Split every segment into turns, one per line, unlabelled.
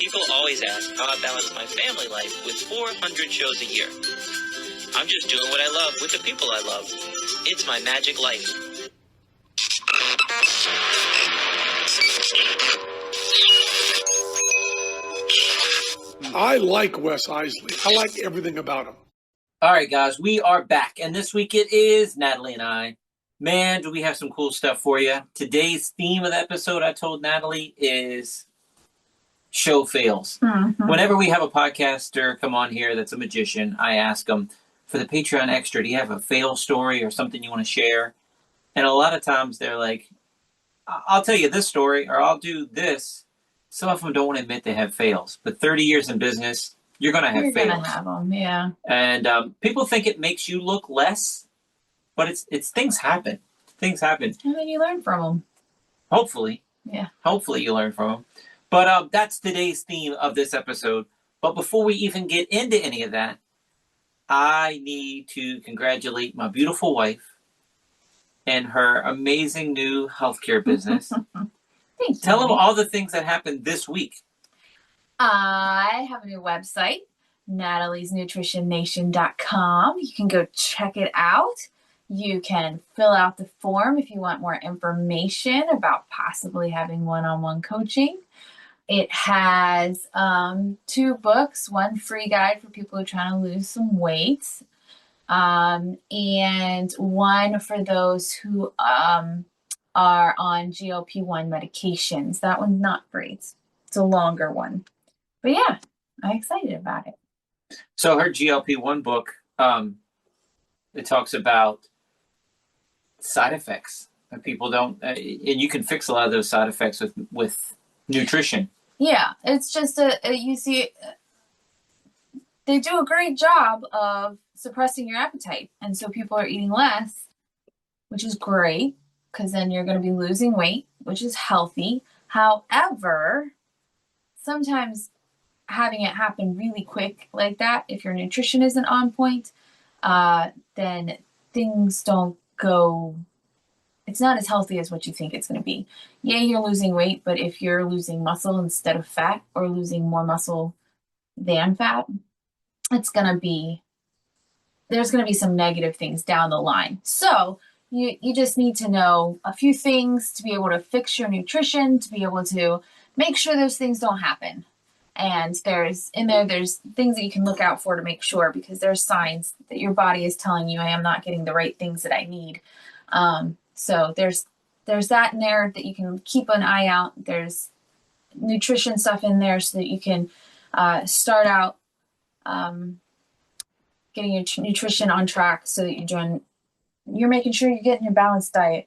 People always ask how I balance my family life with 400 shows a year. I'm just doing what I love with the people I love. It's my magic life.
I like Wes Iseli. I like everything about him.
All right, guys, we are back. And this week it is Natalie and I. Man, do we have some cool stuff for you. Today's theme of the episode, I told Natalie, is show fails. Mm-hmm. Whenever we have a podcaster come on here that's a magician, I ask them, for the Patreon Extra, do you have a fail story or something you want to share? And a lot of times they're like, I'll tell you this story or I'll do this. Some of them don't want to admit they have fails. But 30 years in business, you're going to have fails. You're going to have them, yeah. And people think it makes you look less. But it's things happen. Things happen.
And then you learn from them.
Hopefully.
Yeah.
Hopefully you learn from them. But that's today's theme of this episode. But before we even get into any of that, I need to congratulate my beautiful wife and her amazing new healthcare business.
Thanks.
Tell them all the things that happened this week.
I have a new website, nataliesnutritionnation.com. You can go check it out. You can fill out the form if you want more information about possibly having one-on-one coaching. It has 2 books, one free guide for people who are trying to lose some weight, and one for those who are on GLP-1 medications. That one's not free. It's a longer one. But yeah, I'm excited about it.
So her GLP-1 book, it talks about side effects that people don't, and you can fix a lot of those side effects with nutrition.
Yeah, it's just you see, they do a great job of suppressing your appetite. And so people are eating less, which is great because then you're going to be losing weight, which is healthy. However, sometimes having it happen really quick like that, if your nutrition isn't on point, then things don't go, it's not as healthy as what you think it's going to be. Yeah, you're losing weight, but if you're losing muscle instead of fat or losing more muscle than fat, there's going to be some negative things down the line. So you just need to know a few things to be able to fix your nutrition, to be able to make sure those things don't happen. And there's things that you can look out for to make sure, because there's signs that your body is telling you, I am not getting the right things that I need. So there's that in there that you can keep an eye out. There's nutrition stuff in there so that you can start out getting your nutrition on track so that you're making sure you're getting your balanced diet.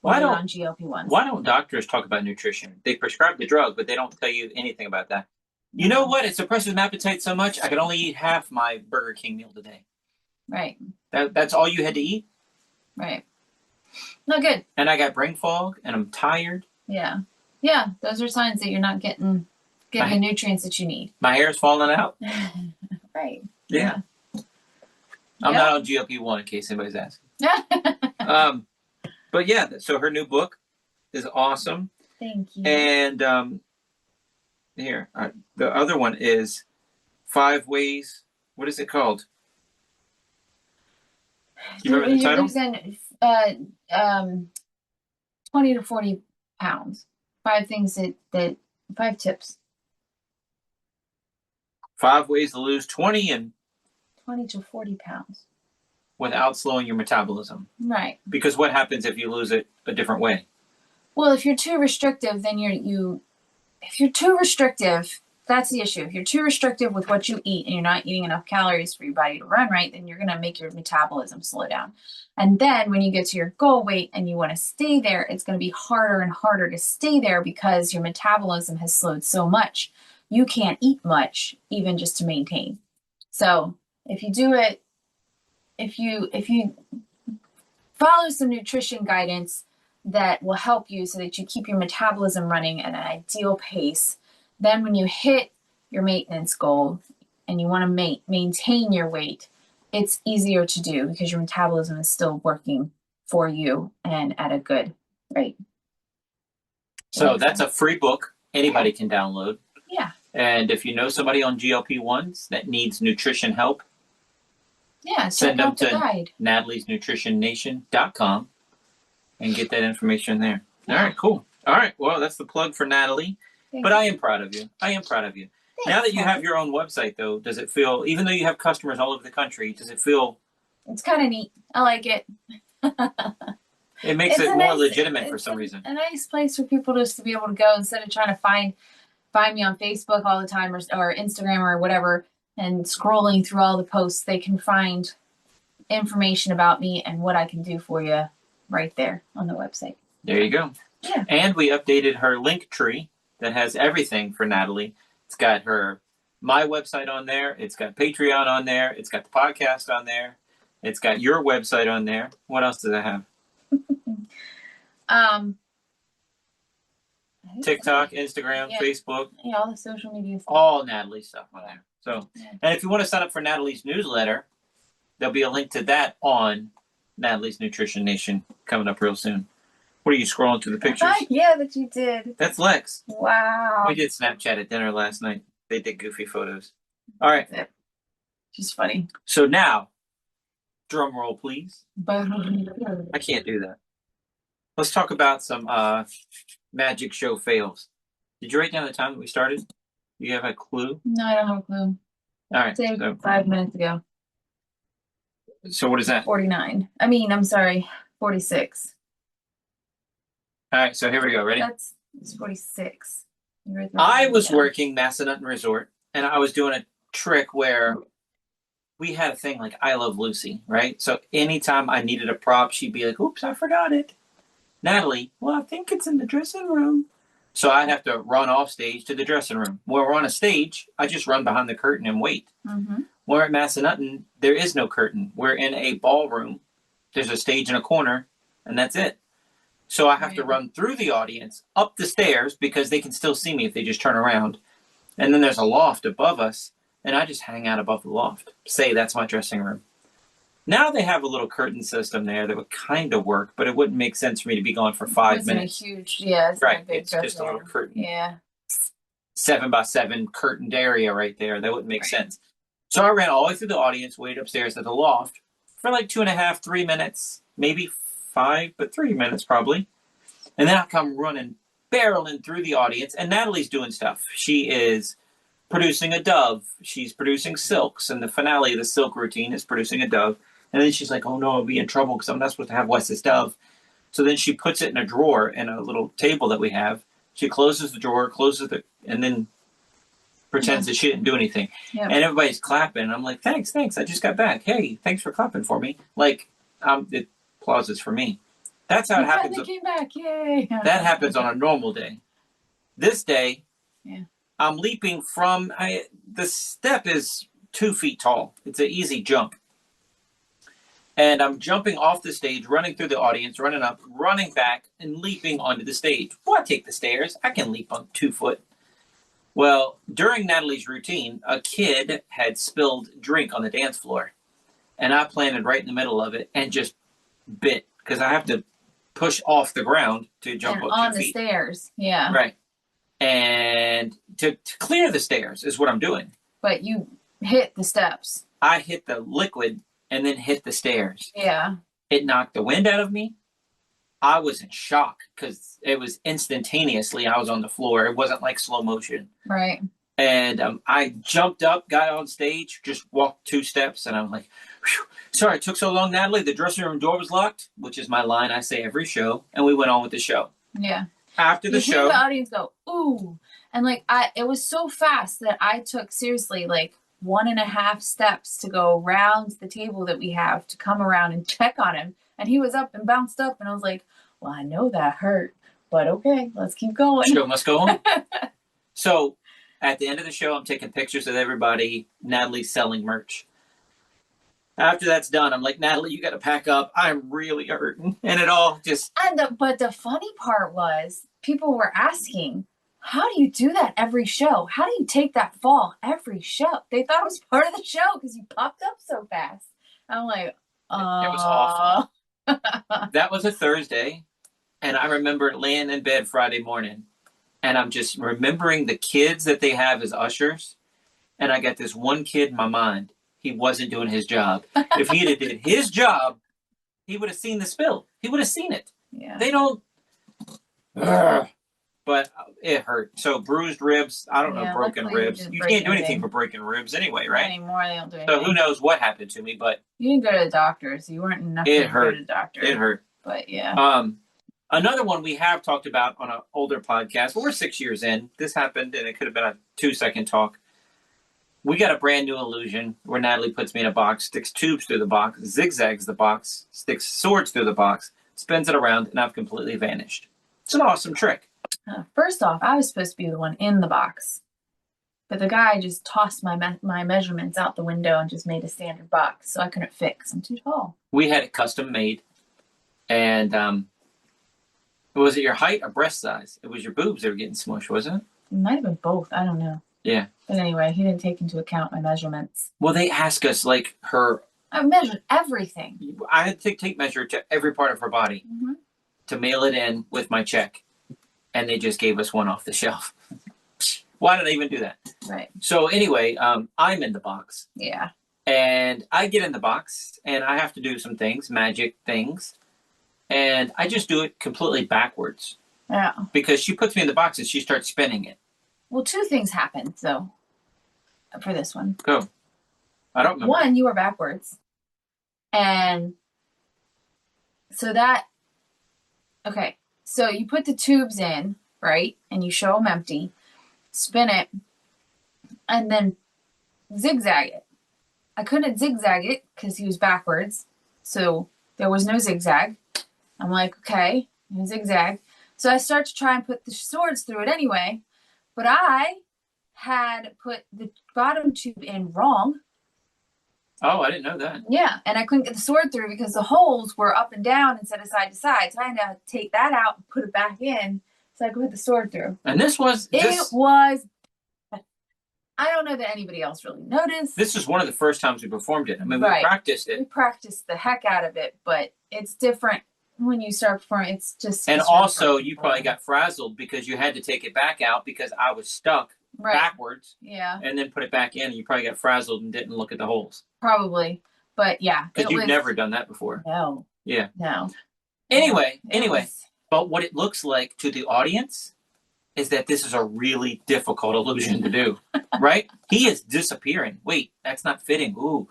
Why don't
on GLP-1s.
Why don't doctors talk about nutrition? They prescribe the drug, but they don't tell you anything about that. You know what? It suppresses my appetite so much, I could only eat half my Burger King meal today.
Right.
That's all you had to eat?
Right. Not good.
And I got brain fog, and I'm tired.
Yeah. Yeah, those are signs that you're not getting the nutrients that you need.
My hair's falling out.
Right.
Yeah. I'm not on GLP-1, in case anybody's asking. But yeah, so her new book is awesome.
Thank you.
And the other one is 5 Ways. What is it called? Do you remember the title?
20 to 40 pounds. 5 things 5 tips.
5 ways to lose 20
to 40 pounds.
Without slowing your metabolism.
Right.
Because what happens if you lose it a different way?
Well, if you're too restrictive, then if you're too restrictive, that's the issue. If you're too restrictive with what you eat and you're not eating enough calories for your body to run right, then you're going to make your metabolism slow down. And then when you get to your goal weight and you want to stay there, it's going to be harder and harder to stay there because your metabolism has slowed so much. You can't eat much even just to maintain. So if you do it, if you follow some nutrition guidance that will help you so that you keep your metabolism running at an ideal pace, then when you hit your maintenance goal and you want to maintain your weight, it's easier to do because your metabolism is still working for you and at a good rate.
So that's a free book anybody can download.
Yeah.
And if you know somebody on GLP-1s that needs nutrition help,
Yeah,
send
check
them
out the
to
guide.
nataliesnutritionnation.com and get that information there. All
Yeah.
right, cool. All right, well, that's the plug for Natalie.
Thank
But
you.
I am proud of you.
Thanks,
Now that you have
Natalie.
your own website, though, does it feel, even though you have customers all over the country, does it feel,
It's kind of neat. I like it.
it makes
It's
it
a
more
nice-
legitimate for
it's
some reason?
A nice place for people just to be able to go instead of trying to find me on Facebook all the time or Instagram or whatever and scrolling through all the posts. They can find information about me and what I can do for you right there on the website.
There you go.
Yeah.
And we updated her link tree that has everything for Natalie. It's got my website on there. It's got Patreon on there. It's got the podcast on there. It's got your website on there. What else does it have? TikTok, Instagram,
Yeah.
Facebook,
Yeah, all the social media stuff.
all Natalie stuff on there. So,
Yeah.
and if you want to sign up for Natalie's newsletter, there'll be a link to that on Natalie's Nutrition Nation coming up real soon. What are you scrolling through the pictures?
Yeah, that you did.
That's Lex.
Wow.
We did Snapchat at dinner last night. They did goofy photos. All right.
Just funny.
So now, drum roll, please.
But
I can't do that. Let's talk about some magic show fails. Did you write down the time that we started? Do you have a clue?
no, I don't have a clue.
All right.
Say 5 minutes ago.
So what is that?
49. I'm sorry, 46.
All right. So here we go. Ready?
It's 46.
I was working Massanutten Resort, and I was doing a trick where we had a thing like I Love Lucy, right? So anytime I needed a prop, she'd be like, oops, I forgot it. Natalie, well, I think it's in the dressing room. So I'd have to run off stage to the dressing room. When we're on a stage, I just run behind the curtain and wait.
Mm-hmm.
We're at Massanutten, there is no curtain. We're in a ballroom. There's a stage in a corner, and that's it. So I have to run through the audience, up the stairs, because they can still see me if they just turn around. And then there's a loft above us, and I just hang out above the loft. Say that's my dressing room. Now they have a little curtain system there that would kind of work, but it wouldn't make sense for me to be gone for 5 minutes.
A huge, it's
right.
A big
It's just a little curtain.
Yeah.
7x7 curtained area right there. That wouldn't make sense. So I ran all the way through the audience, waited upstairs at the loft for like 2.5, 3 minutes, maybe 5, but 3 minutes probably. And then I come running, barreling through the audience, and Natalie's doing stuff. She is producing a dove. She's producing silks, and the finale of the silk routine is producing a dove. And then she's like, oh no, I'll be in trouble because I'm not supposed to have Wes's dove. So then she puts it in a drawer in a little table that we have. She closes the drawer, and then pretends that she didn't do anything.
Yep.
And everybody's clapping. I'm like, thanks. I just got back. Hey, thanks for clapping for me. Like, the applause is for me. That's how it happens.
They came back. Yay.
That happens on a normal day. This day,
yeah.
I'm leaping from, the step is 2 feet tall. It's an easy jump. And I'm jumping off the stage, running through the audience, running up, running back, and leaping onto the stage. Well, I take the stairs. I can leap on 2 foot. Well, during Natalie's routine, a kid had spilled drink on the dance floor. And I planted right in the middle of it and just bit, because I have to push off the ground to jump up 2 feet.
On the stairs, yeah.
Right. And to clear the stairs is what I'm doing.
But you hit the steps.
I hit the liquid and then hit the stairs.
Yeah.
It knocked the wind out of me. I was in shock because it was instantaneously. I was on the floor. It wasn't like slow motion.
Right.
And I jumped up, got on stage, just walked 2 steps, and I'm like, whew, sorry, it took so long, Natalie. The dressing room door was locked, which is my line I say every show. And we went on with the show.
Yeah.
After the show,
the audience go, ooh. And it was so fast that I took seriously 1.5 steps to go around the table that we have to come around and check on him. And he was up and bounced up. And I was like, well, I know that hurt, but okay, let's keep going.
Show must go on. So at the end of the show, I'm taking pictures of everybody. Natalie's selling merch. After that's done, I'm like, Natalie, you got to pack up. I'm really hurting. And it all just...
But the funny part was people were asking, how do you do that every show? How do you take that fall every show? They thought it was part of the show because you popped up so fast. I'm like,
It was awful. That was a Thursday. And I remember laying in bed Friday morning. and I'm just remembering the kids that they have as ushers. And I got this one kid in my mind. He wasn't doing his job. If he had did his job, he would have seen the spill. He would have seen it.
Yeah.
They don't. Ugh. But it hurt. So bruised ribs. I don't know, broken
luckily
ribs.
didn't
You
break
can't do anything
anything.
for breaking ribs anyway,
Not
right?
anymore, they don't do anything.
So who knows what happened to me? But
You didn't go to the doctor, so you weren't enough
it
to
hurt.
go to the doctor.
It hurt.
But yeah.
Another one we have talked about on an older podcast. Well, we're 6 years in. This happened, and it could have been a 2-second talk. We got a brand new illusion where Natalie puts me in a box, sticks tubes through the box, zigzags the box, sticks swords through the box, spins it around, and I've completely vanished. It's an awesome trick.
First off, I was supposed to be the one in the box. But the guy just tossed my measurements out the window and just made a standard box. So I couldn't fit because I'm too tall.
We had it custom made. And was it your height or breast size? It was your boobs that were getting smushed, wasn't it?
It might have been both. I don't know.
Yeah.
But anyway, he didn't take into account my measurements.
Well, they ask us, like,
I measured everything.
I had to take measure to every part of her body to mail it in with my check. And they just gave us one off the shelf. Why did I even do that?
Right.
So anyway, I'm in the box.
Yeah.
And I get in the box, and I have to do some things, magic things. And I just do it completely backwards.
Yeah.
Because she puts me in the box, and she starts spinning it.
Well, two things happened, so, for this one.
Go. I don't remember.
One, you were backwards. And so that, okay. So you put the tubes in, right? And you show them empty. Spin it. And then zigzag it. I couldn't zigzag it because he was backwards. So there was no zigzag. I'm like, okay, no zigzag. So I start to try and put the swords through it anyway. But I had put the bottom tube in wrong.
Oh, I didn't know that.
Yeah, and I couldn't get the sword through because the holes were up and down instead of side to side. So I had to take that out and put it back in so I could put the sword through.
And this was...
It was... I don't know that anybody else really noticed.
This is one of the first times we performed it. I mean,
Right.
we practiced
We
it.
practiced the heck out of it, but it's different when you start performing. It's just...
And
it's really
also,
for
you
people.
probably got frazzled because you had to take it back out because I was stuck
right.
backwards
Yeah,
and then put it back in. And you probably got frazzled and didn't look at the holes.
probably. But yeah.
Because
it
you've
was-
never done that before.
No.
Yeah.
No.
Anyway,
It was-
but what it looks like to the audience is that this is a really difficult illusion to do, right? He is disappearing. Wait, that's not fitting. Ooh,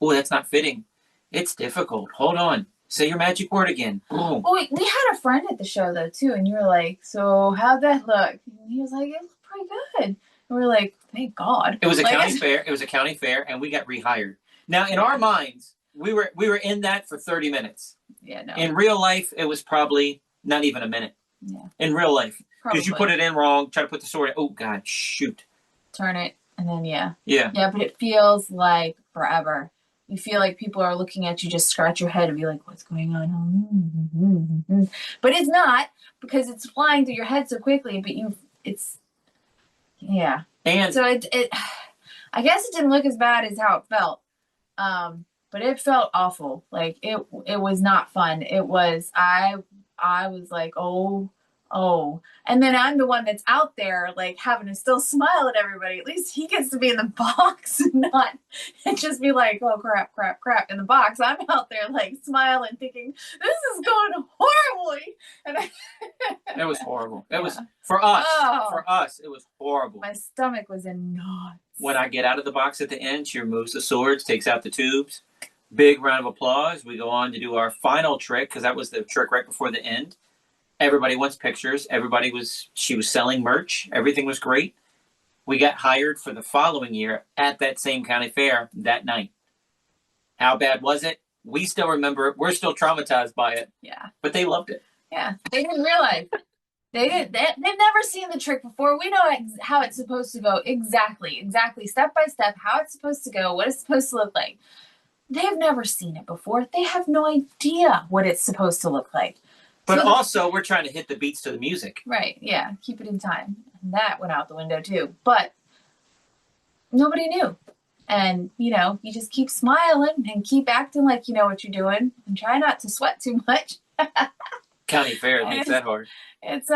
that's not fitting. It's difficult. Hold on. Say your magic word again. Boom.
Well, we had a friend at the show though too, and you were like, "So how'd that look?" And he was like, "It looked pretty good." And we were like, "Thank God."
It was a
Like,
county fair. It was a county fair, and we got rehired. Now, in our minds, we were in that for 30 minutes.
Yeah, no.
In real life, it was probably not even a minute.
Yeah.
In real life, because you
Probably.
put it in wrong, try to put the sword in. Oh God, shoot.
Turn it, and then yeah,
Yeah.
but it feels like forever. You feel like people are looking at you, just scratch your head and be like, "What's going on?" But it's not because it's flying through your head so quickly. But yeah.
And
So it I guess it didn't look as bad as how it felt. But it felt awful. Like it was not fun. It was I was like, oh. And then I'm the one that's out there like having to still smile at everybody. At least he gets to be in the box and just be like, oh crap in the box. I'm out there like smiling, thinking, this is going horribly. And
it was horrible. It was for us.
Oh.
For us, it was horrible.
my stomach was in knots.
When I get out of the box at the end, she removes the swords, takes out the tubes. Big round of applause. We go on to do our final trick because that was the trick right before the end. Everybody wants pictures. She was selling merch. Everything was great. We got hired for the following year at that same county fair that night. How bad was it? We still remember it. We're still traumatized by it.
Yeah.
But they loved it.
Yeah. They didn't realize. They've never seen the trick before. We know how it's supposed to go exactly, step by step, how it's supposed to go, what it's supposed to look like. They've never seen it before. They have no idea what it's supposed to look like.
But
So
also, we're trying to hit the beats to the music.
right, yeah, keep it in time. And that went out the window too. But nobody knew. And, you just keep smiling and keep acting like you know what you're doing and try not to sweat too much.
County fair makes that hard.
It's,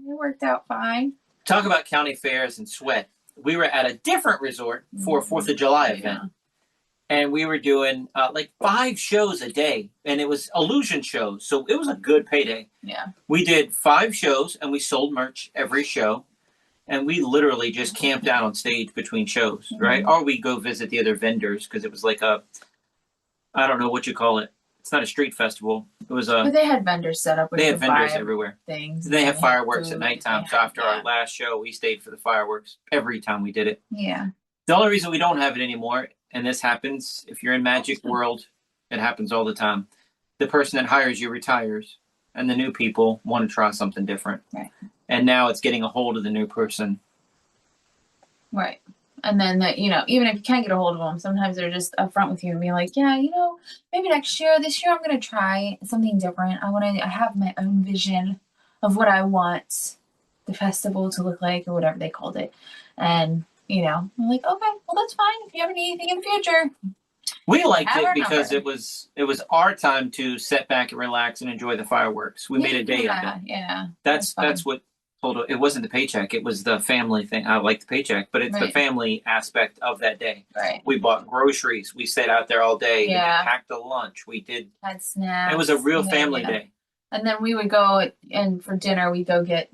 worked out fine.
Talk about county fairs and sweat. We were at a different resort for a 4th of July event. And we were doing like 5 shows a day. And it was illusion shows. So it was a good payday.
Yeah.
We did 5 shows and we sold merch every show. And we literally just camped out on stage between shows, right? Or we go visit the other vendors because it was like a, I don't know what you call it. It's not a street festival. It was a.
But they had vendors set up.
They had vendors everywhere.
Things.
They have fireworks at nighttime. So after our last show, we stayed for the fireworks every time we did it.
Yeah.
The only reason we don't have it anymore, and this happens if you're in Magic World, it happens all the time. The person that hires you retires, and the new people want to try something different.
Right.
And now it's getting a hold of the new person.
Right. And then, even if you can't get a hold of them, sometimes they're just upfront with you and being like, yeah, maybe next year, this year I'm going to try something different. I have my own vision of what I want the festival to look like or whatever they called it. And, I'm like, okay, well, that's fine. If you ever need anything in the future.
We liked it because it was our time to sit back and relax and enjoy the fireworks. We made a day of it.
Yeah.
That's what told it wasn't the paycheck, it was the family thing. I like the paycheck, but it's the family aspect of that day.
Right.
We bought groceries, we stayed out there all day, we packed a lunch,
had snacks.
It was a real family day.
And then we would go and for dinner we go get,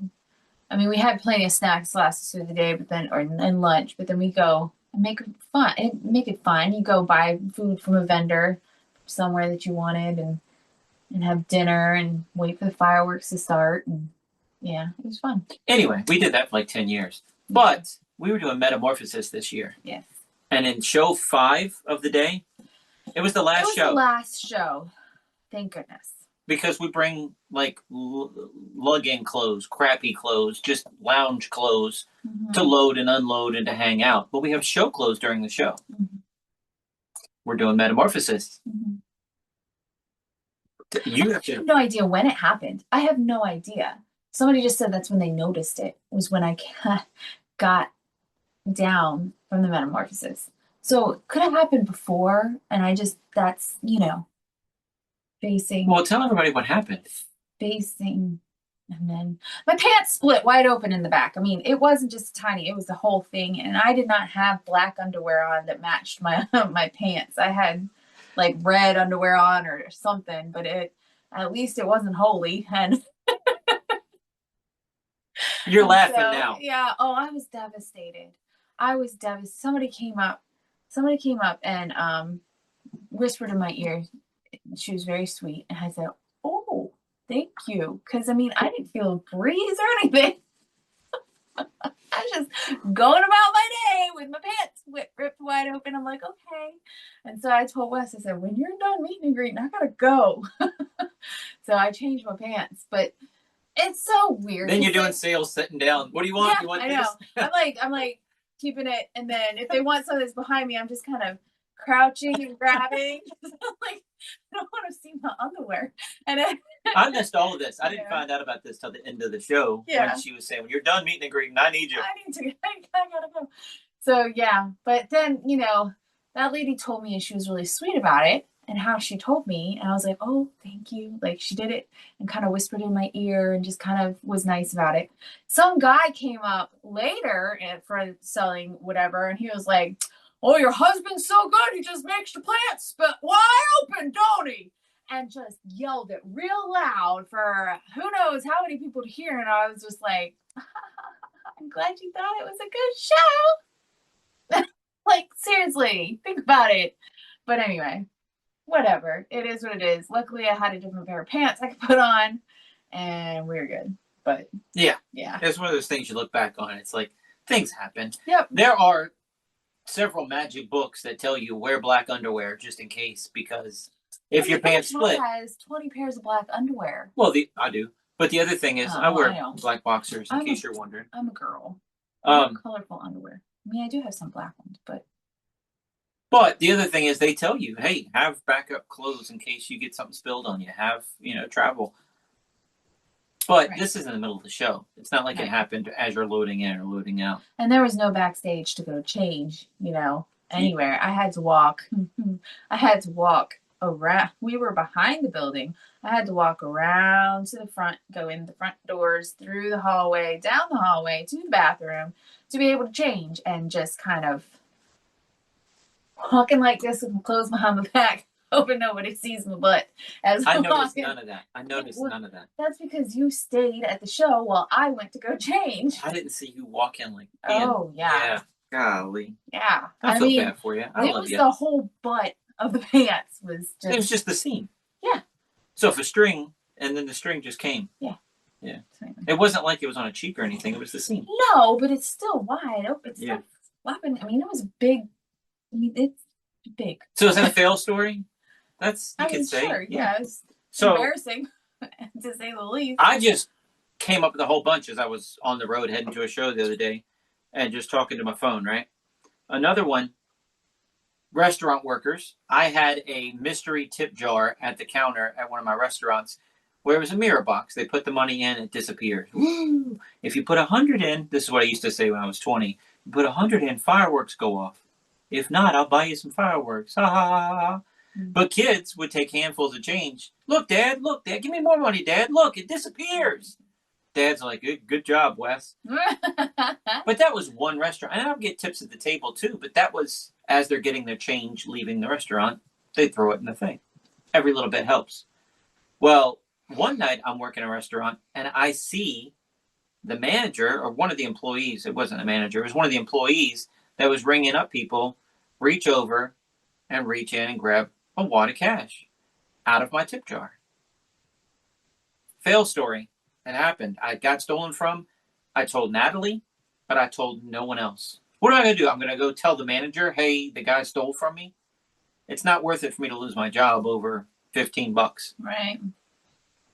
we had plenty of snacks last through the day, but then and lunch, but then we go and make it fun. You go buy food from a vendor somewhere that you wanted and have dinner and wait for the fireworks to start. And yeah, it was fun.
Anyway, we did that for like 10 years. But we were doing Metamorphosis this year.
Yes.
And in show 5 of the day, it was the last show.
The last show. Thank goodness.
Because we bring like lug-in clothes, crappy clothes, just lounge clothes to load and unload and to hang out. But we have show clothes during the show. We're doing Metamorphosis. You have
no idea when it happened. I have no idea. Somebody just said that's when they noticed it, was when I got down from the Metamorphosis. So it could have happened before, and that's, facing.
Well, tell everybody what happened.
Facing, and then my pants split wide open in the back. It wasn't just tiny, it was the whole thing, and I did not have black underwear on that matched my my pants. I had like red underwear on or something, but at least it wasn't holy, and
you're laughing now.
Yeah. Oh, I was devastated. Somebody came up and whispered in my ear. She was very sweet, and I said, "Oh, thank you," because I didn't feel a breeze or anything. I was just going about my day with my pants ripped wide open. I'm like, okay. And so I told Wes, I said, when you're done meet and greeting, I gotta go. So I changed my pants, but it's so weird.
Then you're doing sales sitting down. What do you want?
Yeah,
you want
I
this?
know. I'm like keeping it, and then if they want something that's behind me, I'm just kind of crouching and grabbing. I'm like, I don't want to see my underwear. And
I missed all of this. I didn't find out about this till the end of the show.
Yeah.
When she was saying, when you're done meeting and greeting, I need you.
I gotta go. So yeah, but then, that lady told me, and she was really sweet about it and how she told me. And I was like, oh, thank you. Like, she did it and kind of whispered in my ear and just kind of was nice about it. Some guy came up later for selling whatever, and he was like, oh, your husband's so good, he just makes the plants spit wide open, don't he? And just yelled it real loud for who knows how many people to hear. And I was just like, I'm glad you thought it was a good show. Like, seriously, think about it. But anyway, whatever. It is what it is. Luckily, I had a different pair of pants I could put on, and we were good. But
yeah.
Yeah.
It's one of those things you look back on. It's like, things happen.
Yep.
There are several magic books that tell you wear black underwear just in case, because if your pants split,
has 20 pairs of black underwear.
Well, I do, but the other thing is I wear black boxers in case you're wondering.
I'm a girl. Colorful underwear. I do have some black ones,
but the other thing is they tell you, hey, have backup clothes in case you get something spilled on you. Have travel. But this is in the middle of the show. It's not like it happened as you're loading in or loading out.
And there was no backstage to go change, anywhere. I had to walk. I had to walk around. We were behind the building. I had to walk around to the front, go in the front doors, through the hallway, down the hallway to the bathroom to be able to change, and just kind of walking like this with my clothes behind my back, hoping nobody sees my butt as
I
I'm
noticed
walking.
none of that. I noticed none of that.
That's because you stayed at the show while I went to go change.
I didn't see you walk in like.
Oh, yeah.
Golly.
Yeah.
I feel bad for you. I
it
love
was
you.
the whole butt of the pants was just.
It was just the seam.
Yeah.
So if a string, and then the string just came.
Yeah.
Yeah. It wasn't like it was on a cheek or anything. It was the seam.
No, but it's still wide open. It's still flapping. I mean, it was big. I mean, it's big.
So is that a fail story? That's, you could say.
Sure. Yeah. It's
so,
embarrassing, to say the least.
I just came up with a whole bunch as I was on the road heading to a show the other day and just talking to my phone, right? Another one, restaurant workers. I had a mystery tip jar at the counter at one of my restaurants where it was a mirror box. They put the money in, it disappears. Woo! If you put 100 in, this is what I used to say when I was 20, you put 100 in, fireworks go off. If not, I'll buy you some fireworks. Ha ha ha ha. But kids would take handfuls of change. Look, Dad, give me more money, Dad. Look, it disappears. Dad's like, good job, Wes. But that was one restaurant. And I'll get tips at the table too, but that was as they're getting their change leaving the restaurant, they throw it in the thing. Every little bit helps. Well, one night I'm working a restaurant and I see the manager or one of the employees, it wasn't a manager, it was one of the employees that was ringing up people, reach over and reach in and grab a wad of cash out of my tip jar. Fail story. It happened. I got stolen from. I told Natalie, but I told no one else. What am I going to do? I'm going to go tell the manager, hey, the guy stole from me. It's not worth it for me to lose my job over $15.
Right.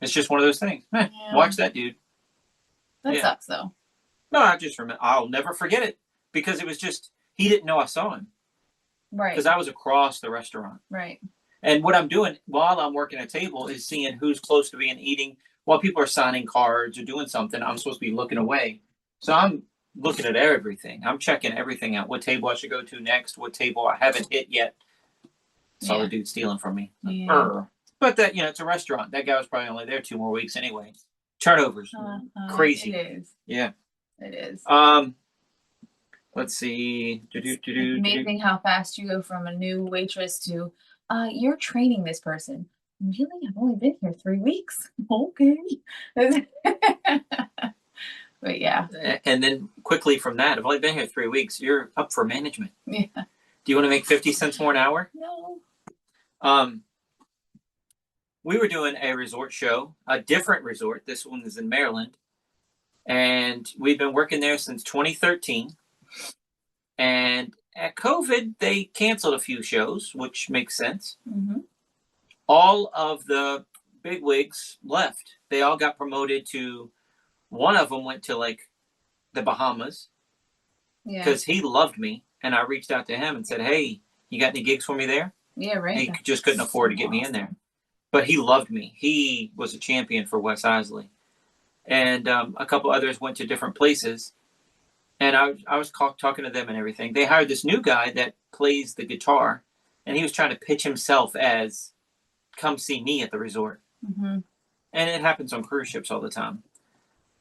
It's just one of those things. Watch that dude.
That sucks, though.
No, I'll never forget it because it was just, he didn't know I saw him.
Right.
Because I was across the restaurant.
Right.
And what I'm doing while I'm working a table is seeing who's close to being eating. While people are signing cards or doing something, I'm supposed to be looking away. So I'm looking at everything. I'm checking everything out. What table I should go to next. What table I haven't hit yet. Saw the dude stealing from me.
Yeah.
But that, it's a restaurant. That guy was probably only there 2 more weeks anyway. Turnovers. Crazy.
It is.
Yeah.
It is.
Let's see.
It's amazing how fast you go from a new waitress to, you're training this person. Really? I've only been here 3 weeks. Okay. But yeah.
And then quickly from that, I've only been here 3 weeks. You're up for management.
Yeah.
Do you want to make 50 cents more an hour?
No.
We were doing a resort show, a different resort. This one is in Maryland. And we've been working there since 2013. And at COVID, they canceled a few shows, which makes sense.
Mm-hmm.
All of the bigwigs left. They all got promoted to, one of them went to like the Bahamas because he loved me. And I reached out to him and said, hey, you got any gigs for me there?
Yeah, right.
He just couldn't afford to get me in there. But he loved me. He was a champion for Wes Iseli. And a couple others went to different places. And I was talking to them and everything. They hired this new guy that plays the guitar. And he was trying to pitch himself as, come see me at the resort.
Mm-hmm.
And it happens on cruise ships all the time.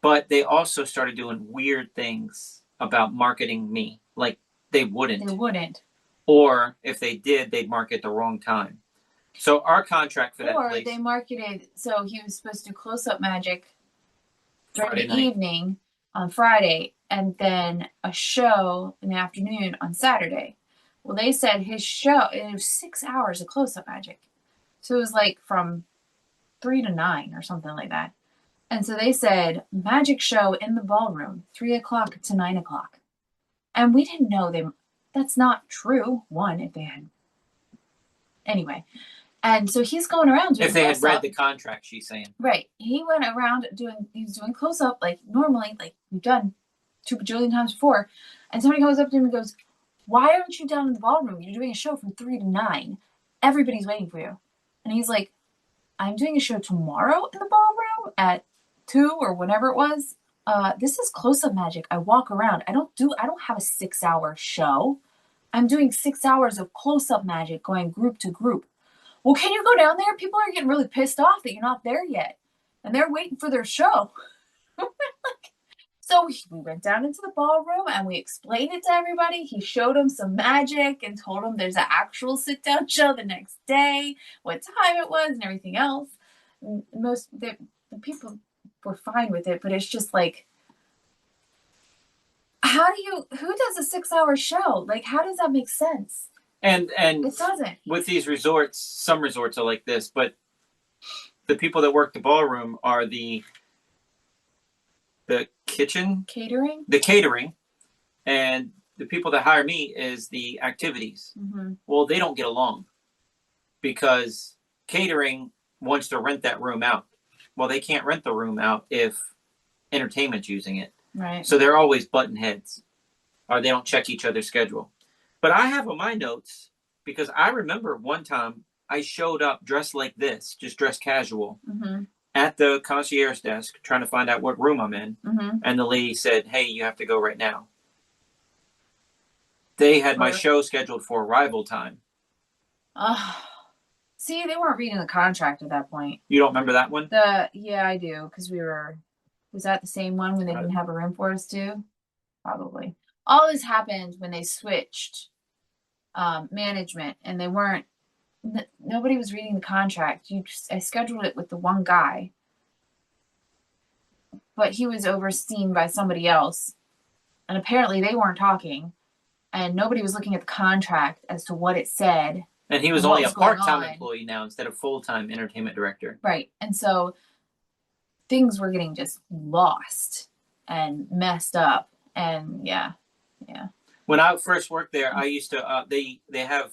But they also started doing weird things about marketing me. Like they wouldn't.
They wouldn't.
Or if they did, they'd market the wrong time. So our contract for that
or
place.
they marketed, so he was supposed to do close-up magic during
Friday
the
night.
evening on Friday, and then a show in the afternoon on Saturday. Well, they said his show, it was 6 hours of close-up magic. So it was like from 3 to 9 or something like that. And so they said, magic show in the ballroom, 3 o'clock to 9 o'clock. And we didn't know that's not true. One, if they had. Anyway. And so he's going around doing
if they had
close-up.
read the contract, she's saying.
Right. He went around he was doing close-up like normally, like we've done 2 bajillion times before. And somebody goes up to him and goes, why aren't you down in the ballroom? You're doing a show from 3 to 9. Everybody's waiting for you. And he's like, I'm doing a show tomorrow in the ballroom at 2 or whenever it was. This is close-up magic. I walk around. I don't have a 6-hour show. I'm doing 6 hours of close-up magic going group to group. well, can you go down there? People are getting really pissed off that you're not there yet. And they're waiting for their show. So we went down into the ballroom and we explained it to everybody. He showed them some magic and told them there's an actual sit-down show the next day, what time it was, and everything else. And the people were fine with it, but it's just like, who does a 6-hour show? Like, how does that make sense?
And
It doesn't.
With these resorts, some resorts are like this, but the people that work the ballroom are the kitchen, the catering, and the people that hire me is the activities.
Mm-hmm.
Well, they don't get along because catering wants to rent that room out. Well, they can't rent the room out if entertainment's using it.
Right.
So they're always button heads, or they don't check each other's schedule. But I have on my notes, because I remember one time I showed up dressed like this, just dressed casual,
Mm-hmm.
at the concierge desk trying to find out what room I'm in.
Mm-hmm.
And the lady said, hey, you have to go right now. They had my show scheduled for arrival time.
See, they weren't reading the contract at that point.
You don't remember that one?
Yeah, I do, because was that the same one when they didn't have a room for us too? Probably. All this happened when they switched management, and they weren't, nobody was reading the contract. I scheduled it with the one guy, but he was overseen by somebody else, and apparently they weren't talking, and nobody was looking at the contract as to what it said.
And he was only a part-time employee now instead of full-time entertainment director.
Right. And so things were getting just lost and messed up. And yeah.
When I first worked there, I used to, they have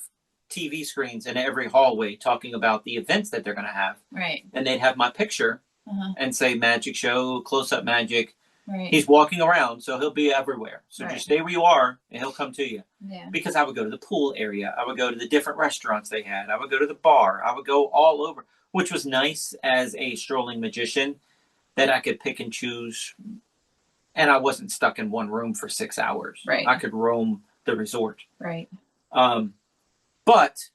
TV screens in every hallway talking about the events that they're going to have.
Right.
And they'd have my picture
Uh-huh.
and say magic show, close-up magic.
Right.
He's walking around, so he'll be everywhere. So
Right.
just stay where you are, and he'll come to you.
Yeah.
Because I would go to the pool area. I would go to the different restaurants they had. I would go to the bar. I would go all over, which was nice as a strolling magician that I could pick and choose. And I wasn't stuck in one room for 6 hours.
Right.
I could roam the resort.
Right.
But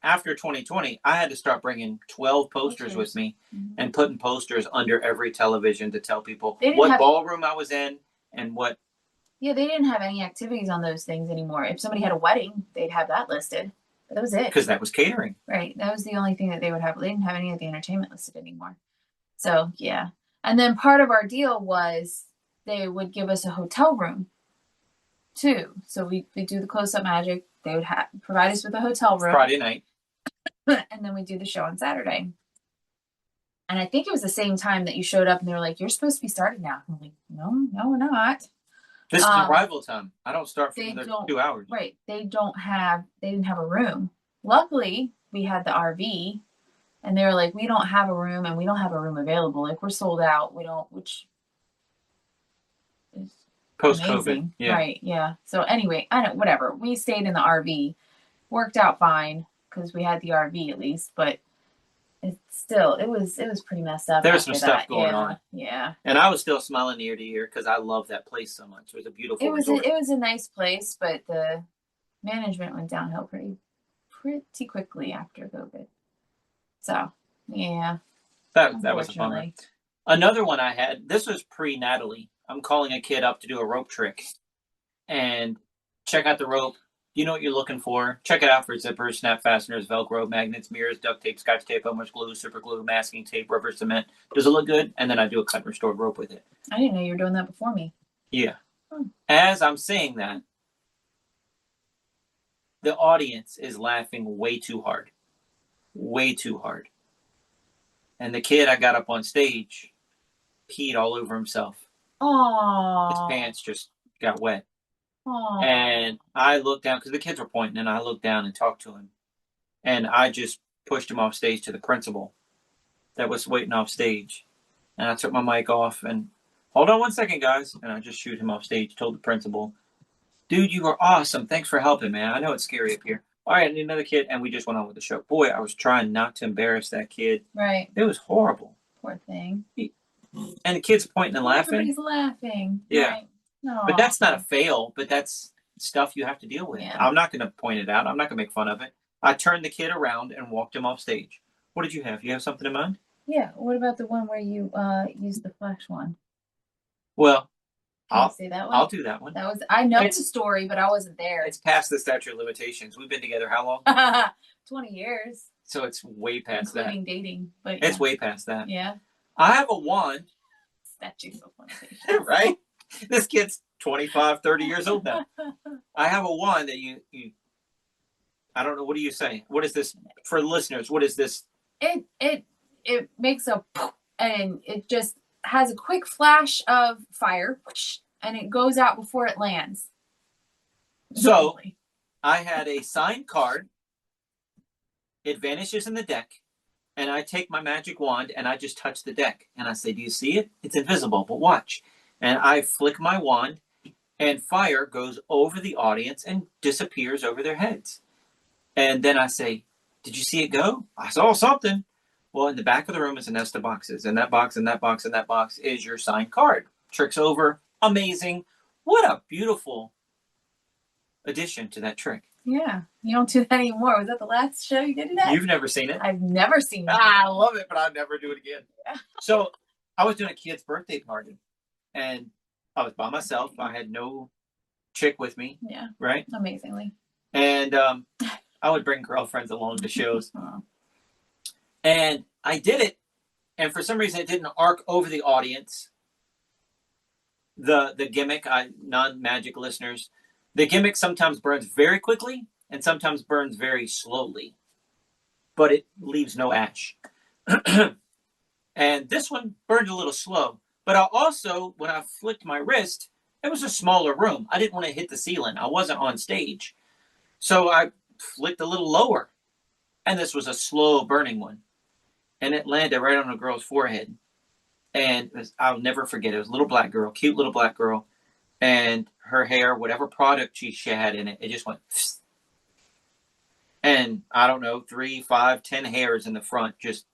after 2020, I had to start bringing 12 posters with me and putting posters under every television to tell people what ballroom I was in and what.
Yeah, they didn't have any activities on those things anymore. If somebody had a wedding, they'd have that listed. But that was it.
Because that was catering.
Right. That was the only thing that they would have. They didn't have any of the entertainment listed anymore. So, yeah. And then part of our deal was they would give us a hotel room, too. So we do the close-up magic. They would provide us with a hotel room.
Friday night.
And then we do the show on Saturday. And I think it was the same time that you showed up and they were like, you're supposed to be starting now. I'm like, no, we're not.
This is arrival time. I don't start for another 2 hours.
Right. They didn't have a room. Luckily, we had the RV and they were like, we don't have a room and we don't have a room available. Like, we're sold out. We don't, which is
post-COVID.
amazing.
Yeah.
Right. Yeah. So anyway, whatever. We stayed in the RV. Worked out fine because we had the RV at least, but it was pretty messed up.
There was some stuff going on.
Yeah.
And I was still smiling ear to ear because I love that place so much. It was a beautiful resort.
It was a nice place, but the management went downhill pretty quickly after COVID. So yeah.
That was a bummer. Another one I had, this was pre-Natalie. I'm calling a kid up to do a rope trick. And check out the rope. You know what you're looking for. Check it out for zippers, snap fasteners, Velcro, magnets, mirrors, duct tape, Scotch tape, homewash glue, super glue, masking tape, rubber cement. Does it look good? And then I do a cut and restored rope with it.
I didn't know you were doing that before me.
Yeah. As I'm saying that, the audience is laughing way too hard. Way too hard. And the kid I got up on stage peed all over himself.
Aww.
His pants just got wet.
Aww.
And I looked down, because the kids were pointing, and I looked down and talked to him. And I just pushed him off stage to the principal that was waiting off stage. And I took my mic off and, hold on one second, guys. And I just shoot him off stage, told the principal, dude, you were awesome. Thanks for helping, man. I know it's scary up here. All right, I need another kid. And we just went on with the show. Boy, I was trying not to embarrass that kid.
Right.
It was horrible.
Poor thing.
And the kids pointing and laughing.
Everybody's laughing.
Yeah.
Right. No.
But that's not a fail, but that's stuff you have to deal with.
Yeah.
I'm not going to point it out. I'm not going to make fun of it. I turned the kid around and walked him off stage. What did you have? You have something in mind?
Yeah. What about the one where you used the flash one?
Well,
Can you say that one?
I'll do that one.
That was I know the story, but I wasn't there.
It's past the statute of limitations. We've been together how long?
20 years.
So it's way past that.
Including dating. But
It's way past that.
Yeah.
I have a wand.
Statute of limitations.
Right? This kid's 25, 30 years old now. I have a wand that you I don't know. What do you say? What is this for listeners? What is this?
It makes a poof, and it just has a quick flash of fire, and it goes out before it lands.
So
Normally.
I had a signed card. It vanishes in the deck, and I take my magic wand and I just touch the deck, and I say, "Do you see it? It's invisible, but watch." And I flick my wand, and fire goes over the audience and disappears over their heads. And then I say, "Did you see it go?" "I saw something." Well, in the back of the room is a nest of boxes. And that box, and that box, and that box is your signed card. Trick's over. Amazing. What a beautiful addition to that trick.
Yeah. You don't do that anymore. Was that the last show you did that?
You've never seen it?
I've never seen it.
I love it, but I'd never do it again.
Yeah.
So I was doing a kid's birthday party. And I was by myself. I had no chick with me.
Yeah.
Right?
Amazingly.
And I would bring girlfriends along to shows.
Oh.
And I did it, and for some reason it didn't arc over the audience. The gimmick, non-magic listeners, the gimmick sometimes burns very quickly and sometimes burns very slowly, but it leaves no ash. And this one burned a little slow, but I also, when I flicked my wrist, it was a smaller room. I didn't want to hit the ceiling. I wasn't on stage. So I flicked a little lower, and this was a slow burning one. And it landed right on a girl's forehead. And I'll never forget it. It was a little black girl, cute little black girl. And her hair, whatever product she had in it, it just went. Psst. And I don't know, 3, 5, 10 hairs in the front just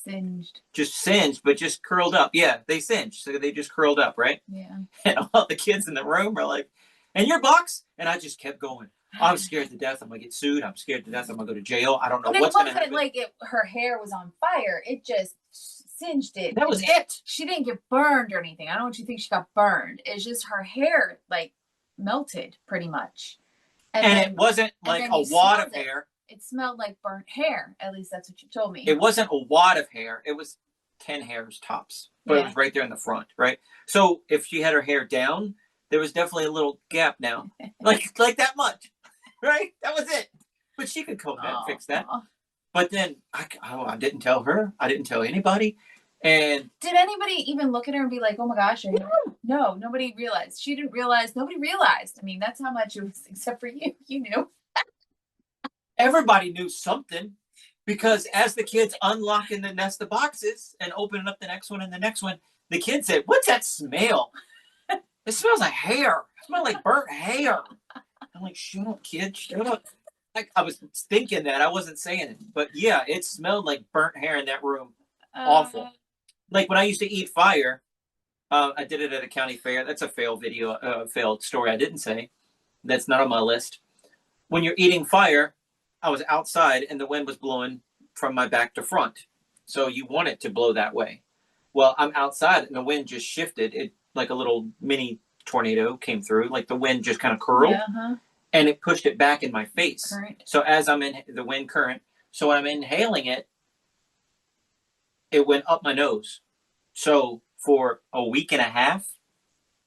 Singed.
Just singed, but just curled up. Yeah, they singed. So they just curled up, right?
Yeah.
And all the kids in the room are like, "And your box?" And I just kept going. I'm scared to death I'm going to get sued. I'm scared to death I'm going to go to jail. I don't know what's going to happen.
Like her hair was on fire. It just singed it.
That was it.
She didn't get burned or anything. I don't want you to think she got burned. It's just her hair like melted pretty much.
And then, it wasn't like a wad of hair.
It smelled like burnt hair. At least that's what you told me.
It wasn't a wad of hair. It was 10 hairs tops. But it was right there in the front, right? So if she had her hair down, there was definitely a little gap now. like that much. Right? That was it. But she could come back and fix that. But then I didn't tell her. I didn't tell anybody. And
did anybody even look at her and be like, "Oh my gosh"? No, nobody realized. She didn't realize. Nobody realized. I mean, that's how much it was, except for you. You knew.
Everybody knew something, because as the kids unlocking the nest of boxes and opening up the next one and the next one, the kid said, "What's that smell? It smells like hair. It smells like burnt hair." I'm like, "Shut up, kid. Shut up." Like, I was thinking that. I wasn't saying it. But yeah, it smelled like burnt hair in that room. Awful. Like when I used to eat fire, I did it at a county fair. That's a failed story I didn't say. That's not on my list. When you're eating fire, I was outside and the wind was blowing from my back to front. So you want it to blow that way. Well, I'm outside and the wind just shifted. It like a little mini tornado came through. Like the wind just kind of curled and it pushed it back in my face.
Current.
So as I'm in the wind current, so I'm inhaling it, it went up my nose. So for a week and a half,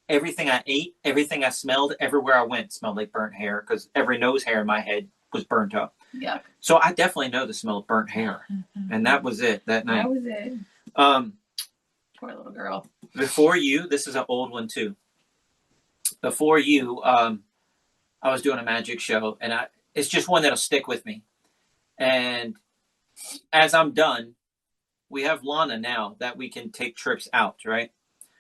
everything I ate, everything I smelled, everywhere I went smelled like burnt hair, because every nose hair in my head was burnt up.
Yeah.
So I definitely know the smell of burnt hair. And that was it that night.
That was it. Poor little girl.
Before you, this is an old one too. Before you, I was doing a magic show, and it's just one that'll stick with me. And as I'm done, we have Lana now that we can take trips out, right?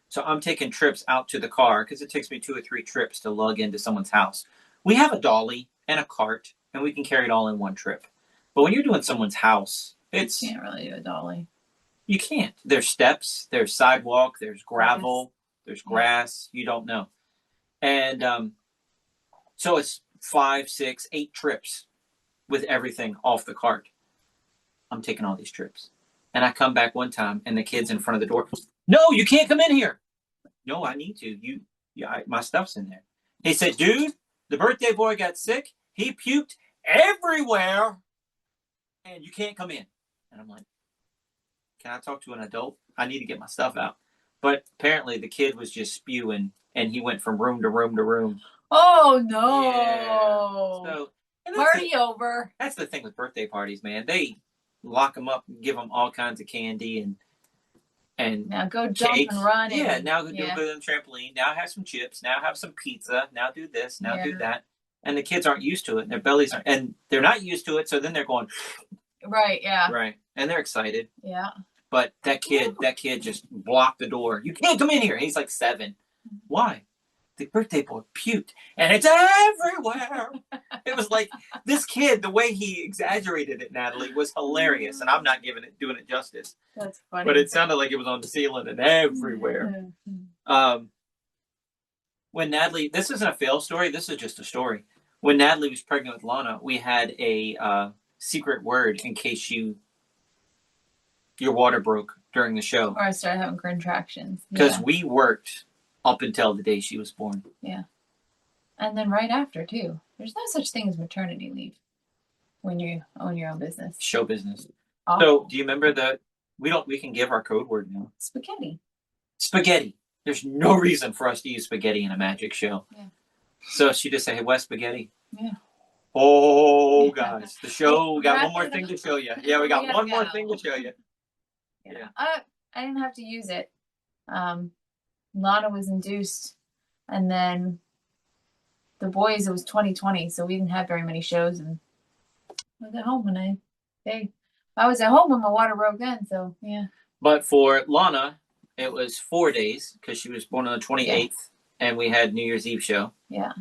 So I'm taking trips out to the car because it takes me 2 or 3 trips to lug into someone's house. We have a dolly and a cart, and we can carry it all in one trip. But when you're doing someone's house, you
can't really do a dolly.
You can't. There's steps, there's sidewalk, there's gravel, there's grass. You don't know. And so it's 5, 6, 8 trips with everything off the cart. I'm taking all these trips. And I come back one time, and the kid's in front of the door. No, you can't come in here. No, I need to. My stuff's in there. He said, dude, the birthday boy got sick. He puked everywhere, and you can't come in. And I'm like, can I talk to an adult? I need to get my stuff out. But apparently the kid was just spewing, and he went from room to room to room.
Oh, no.
Yeah. So,
Party over.
That's the thing with birthday parties, man. They lock them up and give them all kinds of candy and
now go jump
cakes.
And run.
Yeah, now go to the trampoline. Now have some chips. Now have some pizza. Now do this. Now do that. And the kids aren't used to it. And their bellies aren't. And they're not used to it. So then they're going.
Right, yeah.
Right. And they're excited.
Yeah.
But that kid just blocked the door. You can't come in here. He's like 7. Why? The birthday boy puked. And it's everywhere. It was like, this kid, the way he exaggerated it, Natalie, was hilarious. And I'm not doing it justice.
That's funny.
But it sounded like it was on the ceiling and everywhere. When Natalie, this isn't a fail story. This is just a story. When Natalie was pregnant with Lana, we had a secret word in case your water broke during the show.
Or I started having contractions.
Because we worked up until the day she was born.
Yeah. And then right after, too. There's no such thing as maternity leave when you own your own business.
Show business.
Oh.
So, do you remember we can give our code word now.
Spaghetti.
Spaghetti. There's no reason for us to use spaghetti in a magic show.
Yeah.
So she just said, hey, Wes, spaghetti.
Yeah.
Oh, guys. The show, we got one more thing to show you. Yeah, we got one more thing to show you.
Yeah. I didn't have to use it. Lana was induced, and then the boys, it was 2020, so we didn't have very many shows, and I was at home when I was at home when my water broke then, so yeah.
But for Lana, it was 4 days, because she was born on the 28th, and we had New Year's Eve show.
Yeah.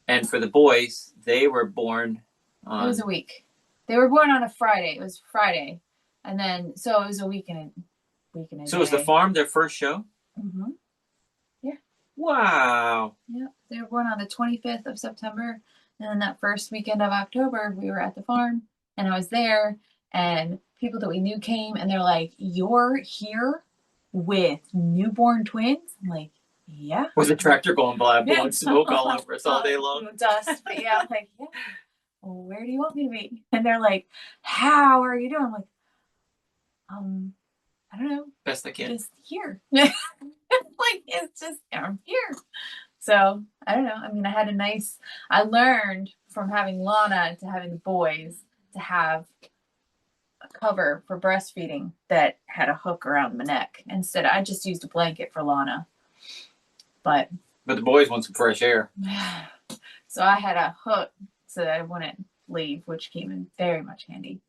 And for the boys, they were born on...
It was a week. They were born on a Friday. It was Friday. And then, so it was a week and a day.
So was the farm their first show?
Mm-hmm. Yeah.
Wow.
Yeah. They were born on the 25th of September. And then that first weekend of October, we were at the farm. And I was there. And people that we knew came. And they're like, you're here with newborn twins? I'm like, yeah.
Was the tractor going by, blowing smoke all over us all day long?
Dust. But yeah, I'm like, yeah. Well, where do you want me to be? And they're like, how are you doing? I'm like, I don't know.
Best I can.
Just here. Like, it's just, I'm here. So, I don't know. I mean, I learned from having Lana to having the boys to have a cover for breastfeeding that had a hook around my neck. Instead, I just used a blanket for Lana. But
the boys want some fresh air.
So I had a hook so that I wouldn't leave, which came in very much handy.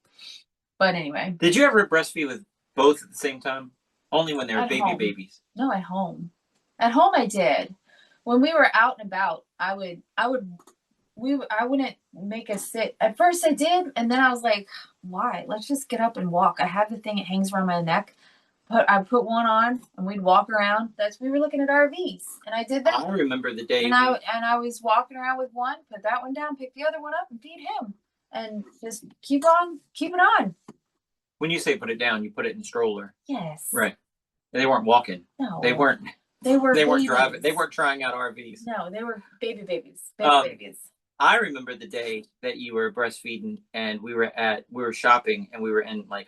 But anyway.
Did you ever breastfeed with both at the same time? Only when they were babies.
No, at home. At home I did. When we were out and about, I wouldn't make us sit. At first I did, and then I was like, why? Let's just get up and walk. I have the thing, it hangs around my neck. I put one on and we'd walk around.
We
were looking at RVs, and I did that.
I remember the day.
And I was walking around with one, put that one down, pick the other one up, and feed him, and just keep it on.
When you say put it down, you put it in stroller.
Yes.
Right. They weren't walking.
No.
They weren't.
They weren't
driving. They weren't trying out RVs.
No, they were babies. Babies.
I remember the day that you were breastfeeding, and we were shopping, and we were in like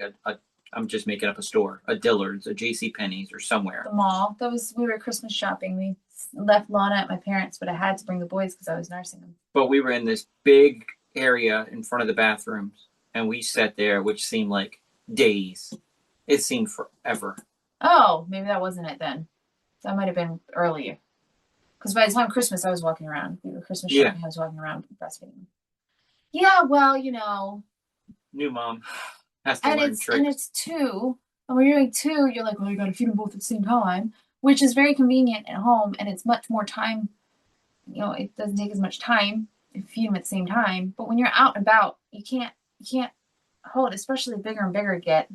I'm just making up a store, a Dillard's, a J.C. Penney's, or somewhere.
The mall. We were Christmas shopping. We left Lana at my parents', but I had to bring the boys because I was nursing them.
But we were in this big area in front of the bathrooms, and we sat there, which seemed like days. It seemed forever.
Oh, maybe that wasn't it then. That might have been earlier. Because by the time Christmas, I was walking around. We were Christmas shopping. I was walking around breastfeeding. Yeah, well,
New mom has to learn tricks.
And it's 2. And when you're doing 2, you're like, well, you got to feed them both at the same time, which is very convenient at home. And it's much more time. It doesn't take as much time to feed them at the same time. But when you're out and about, you can't hold, especially the bigger and bigger it get.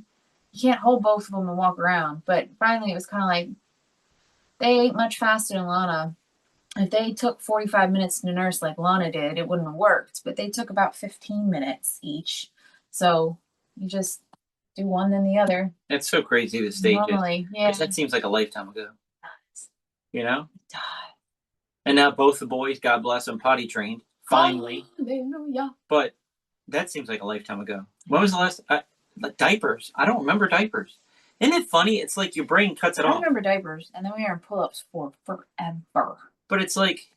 You can't hold both of them and walk around. But finally, it was kind of like, they ate much faster than Lana. if they took 45 minutes to nurse like Lana did, it wouldn't have worked. But they took about 15 minutes each. So you just do one then the other.
It's so crazy the stages.
Normally, yeah.
Because that seems like a lifetime ago. You know?
It does.
And now both the boys, God bless them, potty trained. Finally.
Hallelujah.
But that seems like a lifetime ago. When was the last... like diapers. I don't remember diapers. Isn't it funny? It's like your brain cuts it
I
off.
remember diapers, and then we were in pull-ups for forever.
But it's like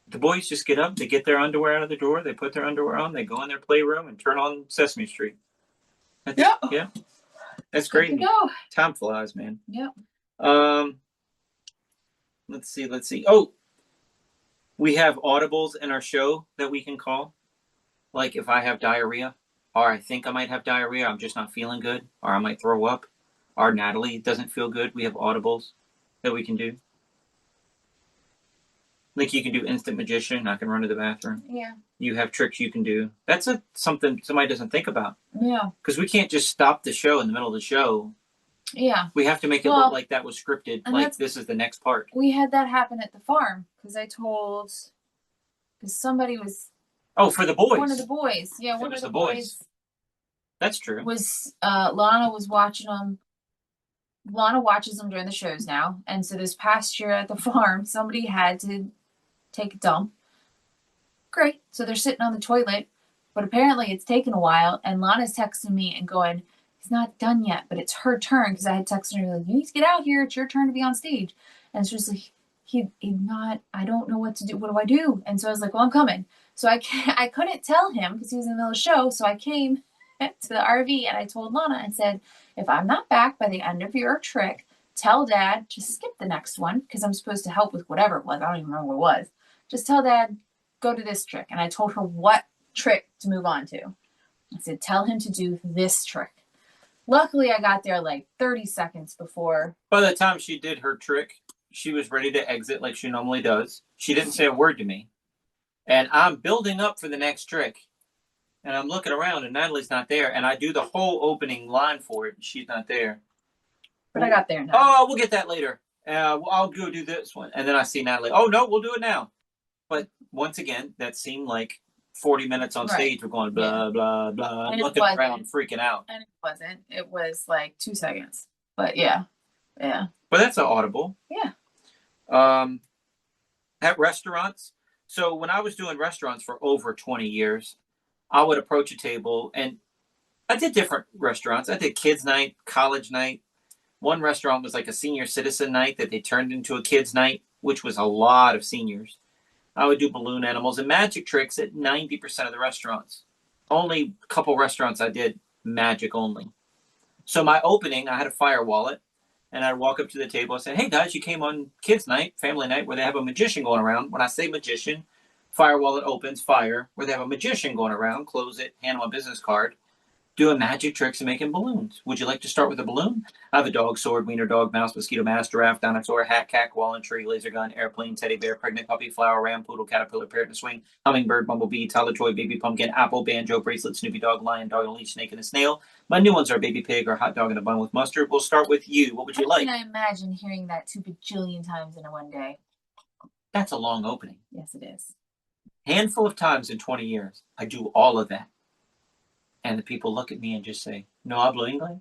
the boys just get up, they get their underwear out of the drawer, they put their underwear on, they go in their playroom and turn on Sesame Street. Yeah. That's
Good to
crazy.
go.
Time flies, man.
Yep.
Let's see. Oh, we have audibles in our show that we can call. Like if I have diarrhea, or I think I might have diarrhea, I'm just not feeling good, or I might throw up, or Natalie doesn't feel good, we have audibles that we can do. Like you can do instant magician, I can run to the bathroom.
Yeah.
You have tricks you can do. That's something somebody doesn't think about.
Yeah.
Because we can't just stop the show in the middle of the show.
Yeah.
We have to make it look like that was scripted, like this is the next part.
We had that happen at the farm, because because somebody was...
Oh, for the boys.
One of the boys. Yeah, one of the boys.
That's true.
Lana was watching them. Lana watches them during the shows now. And so this past year at the farm, somebody had to take a dump. Great. So they're sitting on the toilet. But apparently it's taken a while. And Lana's texting me and going, he's not done yet, but it's her turn. Because I had texted her, like, you need to get out here. It's your turn to be on stage. And she was like, he's not, I don't know what to do. What do I do? And so I was like, well, I'm coming. So I couldn't tell him because he was in the middle of the show. So I came to the RV and I told Lana, I said, if I'm not back by the end of your trick, tell Dad to skip the next one because I'm supposed to help with whatever it was. I don't even remember what it was. Just tell Dad, go to this trick. And I told her what trick to move on to. I said, tell him to do this trick. Luckily, I got there like 30 seconds before.
By the time she did her trick, she was ready to exit like she normally does. She didn't say a word to me. And I'm building up for the next trick. And I'm looking around and Natalie's not there. And I do the whole opening line for it. And she's not there.
But I got there now.
Oh, we'll get that later. I'll go do this one. And then I see Natalie. Oh, no, we'll do it now. But once again, that seemed like 40 minutes on stage. We're going blah, blah, blah. I'm looking around, freaking out.
And it wasn't. It was like 2 seconds. But yeah. Yeah.
But that's an audible.
Yeah.
At restaurants. So when I was doing restaurants for over 20 years, I would approach a table, and I did different restaurants. I did kids' night, college night. One restaurant was like a senior citizen night that they turned into a kids' night, which was a lot of seniors. I would do balloon animals and magic tricks at 90% of the restaurants. Only a couple restaurants I did magic only. So my opening, I had a fire wallet, and I'd walk up to the table and say, hey guys, you came on kids' night, family night, where they have a magician going around. When I say magician, fire wallet opens, fire, where they have a magician going around, close it, hand them a business card, doing magic tricks and making balloons. Would you like to start with a balloon? I have a dog, sword, wiener dog, mouse, mosquito, mouse, giraffe, dinosaur, hat, cat, walnut tree, laser gun, airplane, teddy bear, pregnant puppy, flower, ram, poodle, caterpillar, parrot in a swing, hummingbird, bumblebee, Tyler toy, baby pumpkin, apple, banjo, bracelet, Snoopy dog, lion, dog, and leash, snake, and a snail. My new ones are baby pig or hot dog in a bun with mustard. We'll start with you. What would you like?
Can I imagine hearing that 2 bajillion times in one day?
That's a long opening.
Yes, it is.
Handful of times in 20 years, I do all of that. And the people look at me and just say, no hablo inglés.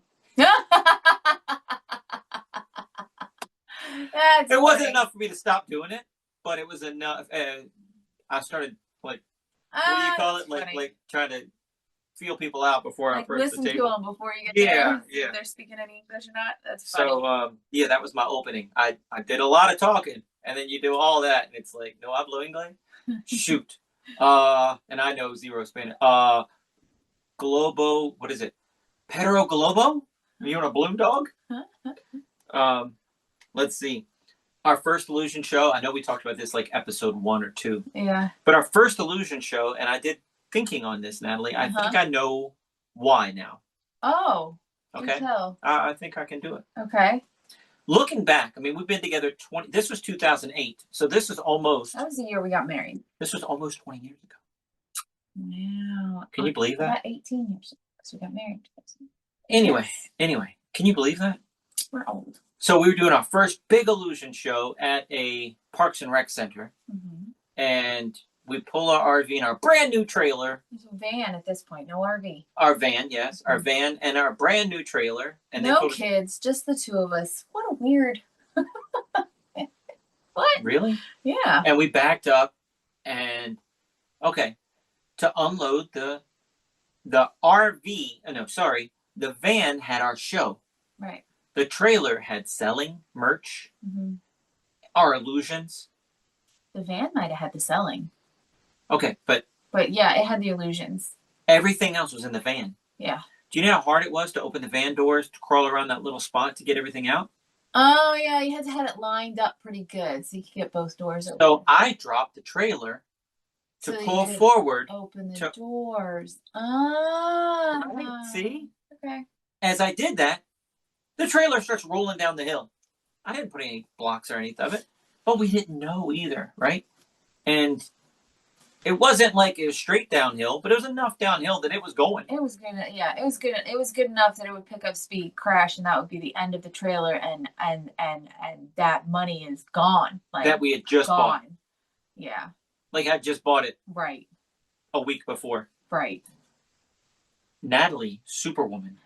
It wasn't enough for me to stop doing it, but it was enough. I started, like, what do you call it? Like trying to feel people out before I approach the table.
Listen to them before you get there.
Yeah.
If they're speaking any English or not. That's funny.
So, yeah, that was my opening. I did a lot of talking, and then you do all that, and it's like, no hablo inglés? Shoot. And I know zero Spanish. Globo, what is it? Pedro Globo? You want a balloon dog? Let's see. Our first illusion show, I know we talked about this like episode 1 or 2.
Yeah.
But our first illusion show, and I did thinking on this, Natalie, I think I know why now.
Oh.
Okay.
Tell.
I think I can do it.
Okay.
Looking back, I mean, we've been together this was 2008. So this is almost.
That was the year we got married.
This was almost 20 years ago.
Wow.
Can you believe that?
About 18 years because we got married.
Anyway, can you believe that?
We're old.
So we were doing our first big illusion show at a Parks and Rec center, and we pull our RV in our brand new trailer.
It's a van at this point, no RV.
Our van, yes, our van and our brand new trailer. And
no kids, just the two of us. What a weird. What?
Really?
Yeah.
And we backed up, and to unload the RV. The van had our show.
Right.
The trailer had selling merch, our illusions.
The van might have had the selling.
Okay, but
yeah, it had the illusions.
Everything else was in the van.
Yeah.
Do you know how hard it was to open the van doors, to crawl around that little spot to get everything out?
Oh, yeah, you had to have it lined up pretty good so you could get both doors open.
So I dropped the trailer to pull forward.
Open the doors. Ah.
Right, see?
Okay.
As I did that, the trailer starts rolling down the hill. I didn't put any blocks or anything of it, but we didn't know either, right? And it wasn't like it was straight downhill, but it was enough downhill that it was going.
It was good. Yeah, it was good. It was good enough that it would pick up speed, crash, and that would be the end of the trailer, and that money is gone. Like
that we had just bought.
Yeah.
Like I just bought it.
Right.
A week before.
Right.
Natalie, Superwoman.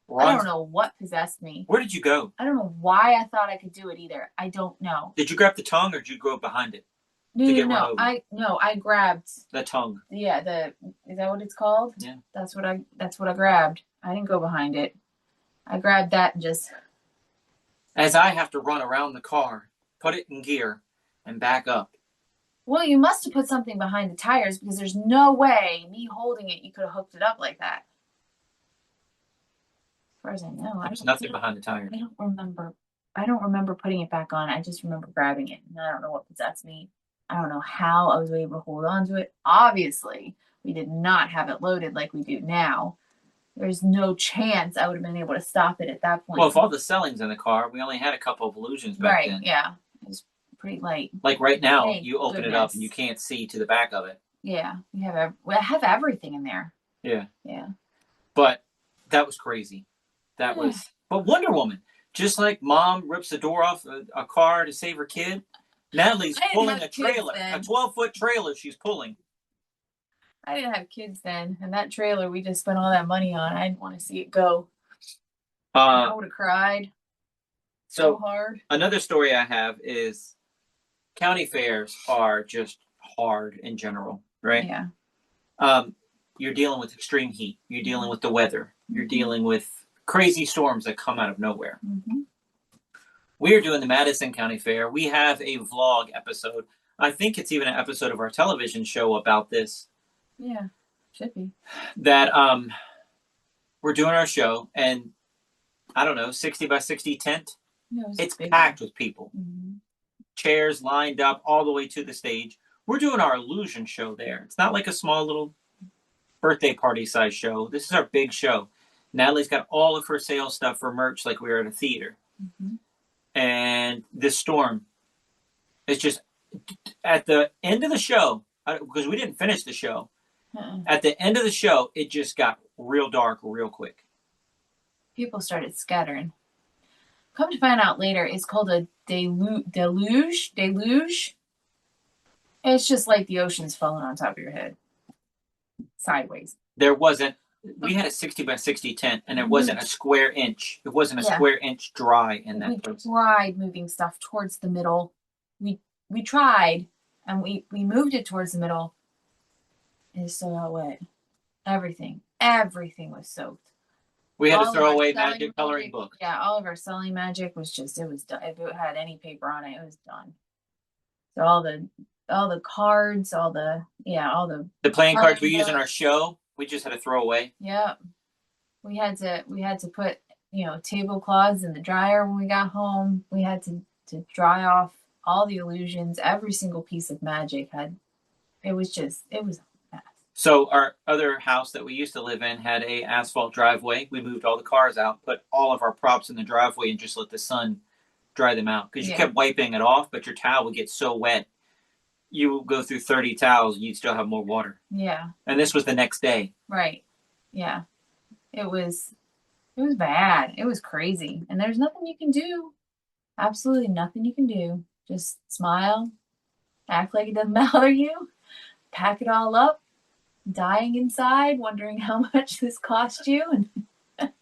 I don't know what possessed me.
Where did you go?
I don't know why I thought I could do it either. I don't know.
Did you grab the tongue or did you go behind it?
No. I grabbed
the tongue.
Yeah, is that what it's called?
Yeah.
That's what I grabbed. I didn't go behind it. I grabbed that and just.
As I have to run around the car, put it in gear, and back up.
Well, you must have put something behind the tires because there's no way me holding it you could have hooked it up like that. As far as I know,
there's nothing behind the tires.
I don't remember putting it back on. I just remember grabbing it, and I don't know what possessed me. I don't know how I was able to hold on to it. Obviously, we did not have it loaded like we do now. There's no chance I would have been able to stop it at that point.
Well, if all the selling's in the car, we only had a couple of illusions back then.
Right, yeah. It was pretty light.
Like right now, you open it up and you can't see to the back of it.
Yeah, I have everything in there.
Yeah.
Yeah.
But that was crazy. But Wonder Woman, just like mom rips the door off a car to save her kid, Natalie's pulling a trailer, a 12-foot trailer she's pulling.
I didn't have kids then, and that trailer we just spent all that money on. I didn't want to see it go. I would have cried so hard.
Another story I have is county fairs are just hard in general, right?
Yeah.
You're dealing with extreme heat. You're dealing with the weather. You're dealing with crazy storms that come out of nowhere. We're doing the Madison County Fair. We have a vlog episode. I think it's even an episode of our television show about this.
Yeah, should be.
That we're doing our show, and I don't know, 60 by 60 tent. It's packed with people. Chairs lined up all the way to the stage. We're doing our illusion show there. It's not like a small little birthday party size show. This is our big show. Natalie's got all of her sales stuff for merch like we were at a theater. And this storm, it's just at the end of the show, because we didn't finish the show, at the end of the show, it just got real dark real quick.
People started scattering. Come to find out later, it's called a deluge. It's just like the ocean's falling on top of your head. Sideways.
We had a 60 by 60 tent, and it wasn't a square inch. It wasn't a square inch dry in that place.
We tried moving stuff towards the middle. We tried, and we moved it towards the middle. It still got wet. Everything was soaked.
We had to throw away magic coloring books.
Yeah, all of our selling magic was just, it was done. If it had any paper on it, it was done. So all the cards, all the
playing cards we use in our show, we just had to throw away.
Yeah. We had to put, tablecloths in the dryer when we got home. We had to dry off all the illusions. Every single piece of magic it was a mess.
So our other house that we used to live in had a asphalt driveway. We moved all the cars out, put all of our props in the driveway, and just let the sun dry them out. Because you kept wiping it off, but your towel would get so wet. You would go through 30 towels, and you'd still have more water.
Yeah.
And this was the next day.
Right. Yeah. It was bad. It was crazy. And there's nothing you can do. Absolutely nothing you can do. Just smile, act like it doesn't bother you, pack it all up, dying inside, wondering how much this cost you. And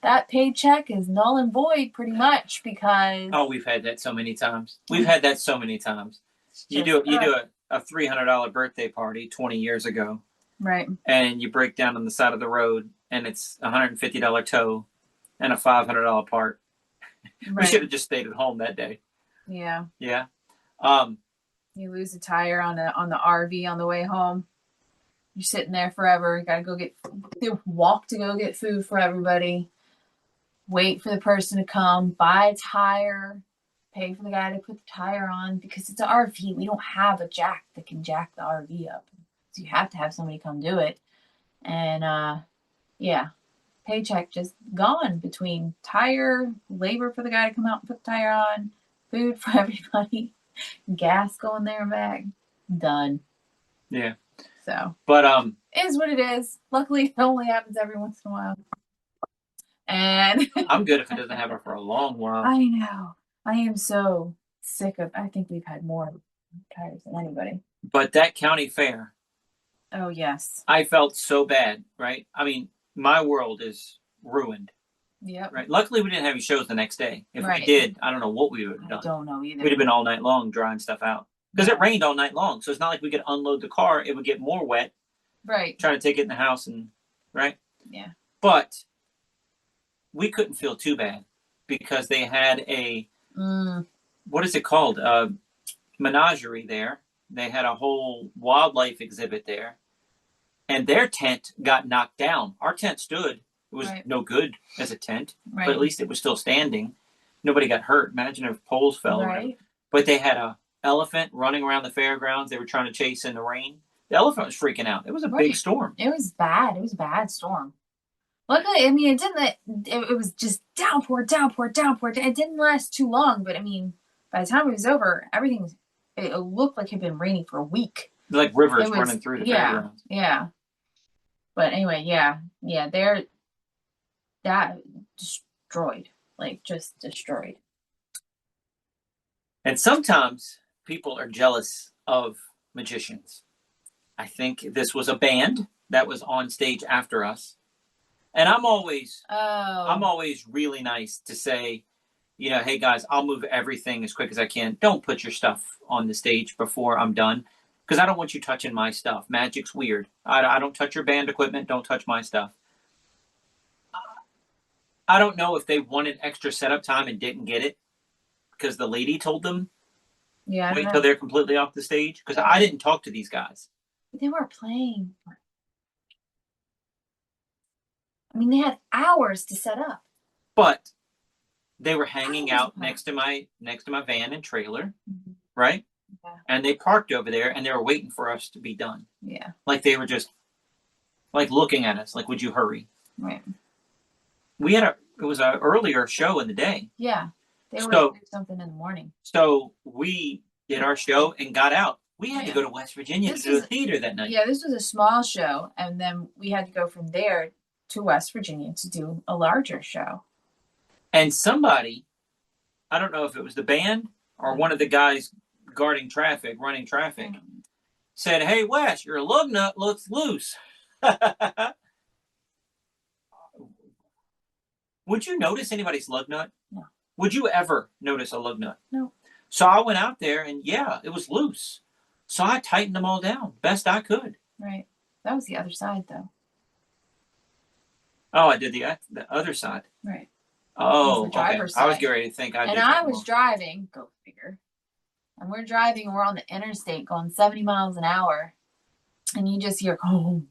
that paycheck is null and void pretty much because
Oh, we've had that so many times. We've had that so many times. You do a $300 birthday party 20 years ago,
right.
and you break down on the side of the road, and it's $150 tow and a $500 part. We
Right.
should have just stayed at home that day.
Yeah.
Yeah.
You lose a tire on the RV on the way home. You're sitting there forever. You gotta walk to go get food for everybody. Wait for the person to come, buy a tire, pay for the guy to put the tire on because it's an RV. We don't have a jack that can jack the RV up. So you have to have somebody come do it. And yeah, paycheck just gone between tire, labor for the guy to come out and put the tire on, food for everybody, gas going there and back. Done.
Yeah.
So,
but
it is what it is. Luckily, it only happens every once in a while. And
I'm good if it doesn't happen for a long while.
I know. I am so sick of. I think we've had more tires than anybody.
But that county fair.
Oh yes.
I felt so bad. Right. I mean, my world is ruined.
Yep.
Right. Luckily, we didn't have any shows the next day. If we did, I don't know what we would have done.
I don't know either.
We'd have been all night long drying stuff out because it rained all night long. So it's not like we could unload the car. It would get more wet.
Right.
Trying to take it in the house and right.
Yeah.
But we couldn't feel too bad because they had a what is it called? Menagerie there. They had a whole wildlife exhibit there, and their tent got knocked down. Our tent stood. It was no good as a tent, but at least it was still standing. Nobody got hurt. Imagine if poles fell.
Right.
But they had a elephant running around the fairgrounds. They were trying to chase in the rain. The elephant was freaking out. It was a big storm.
It was bad. It was a bad storm. Luckily, I mean, it didn't. It was just downpour. It didn't last too long, but I mean, by the time it was over, everything it looked like it had been raining for a week.
Like rivers running through the fairgrounds.
Yeah. But anyway, they're that destroyed, like just destroyed.
And sometimes people are jealous of magicians. I think this was a band that was on stage after us. And I'm always really nice to say, hey guys, I'll move everything as quick as I can. Don't put your stuff on the stage before I'm done because I don't want you touching my stuff. Magic's weird. I don't touch your band equipment. Don't touch my stuff. I don't know if they wanted extra setup time and didn't get it because the lady told them wait till they're completely off the stage because I didn't talk to these guys.
They weren't playing. I mean, they had hours to set up.
But they were hanging out next to my van and trailer, right? Yeah. And they parked over there and they were waiting for us to be done.
Yeah.
Like they were just like looking at us, like, would you hurry?
Right.
It was an earlier show in the day.
Yeah. They were doing something in the morning.
So we did our show and got out. We had to go to West Virginia to do a theater that night.
Yeah, this was a small show. And then we had to go from there to West Virginia to do a larger show.
And somebody, I don't know if it was the band or one of the guys running traffic, said, "Hey, Wes, your lug nut looks loose." Would you notice anybody's lug nut?
No.
Would you ever notice a lug nut?
No.
So I went out there and it was loose. So I tightened them all down best I could.
Right. That was the other side, though.
Oh, I did the other side.
Right.
Oh, okay. I was getting ready to think I did.
And I was driving, go figure. And we're driving and we're on the interstate going 70 miles an hour. And you just hear, oh,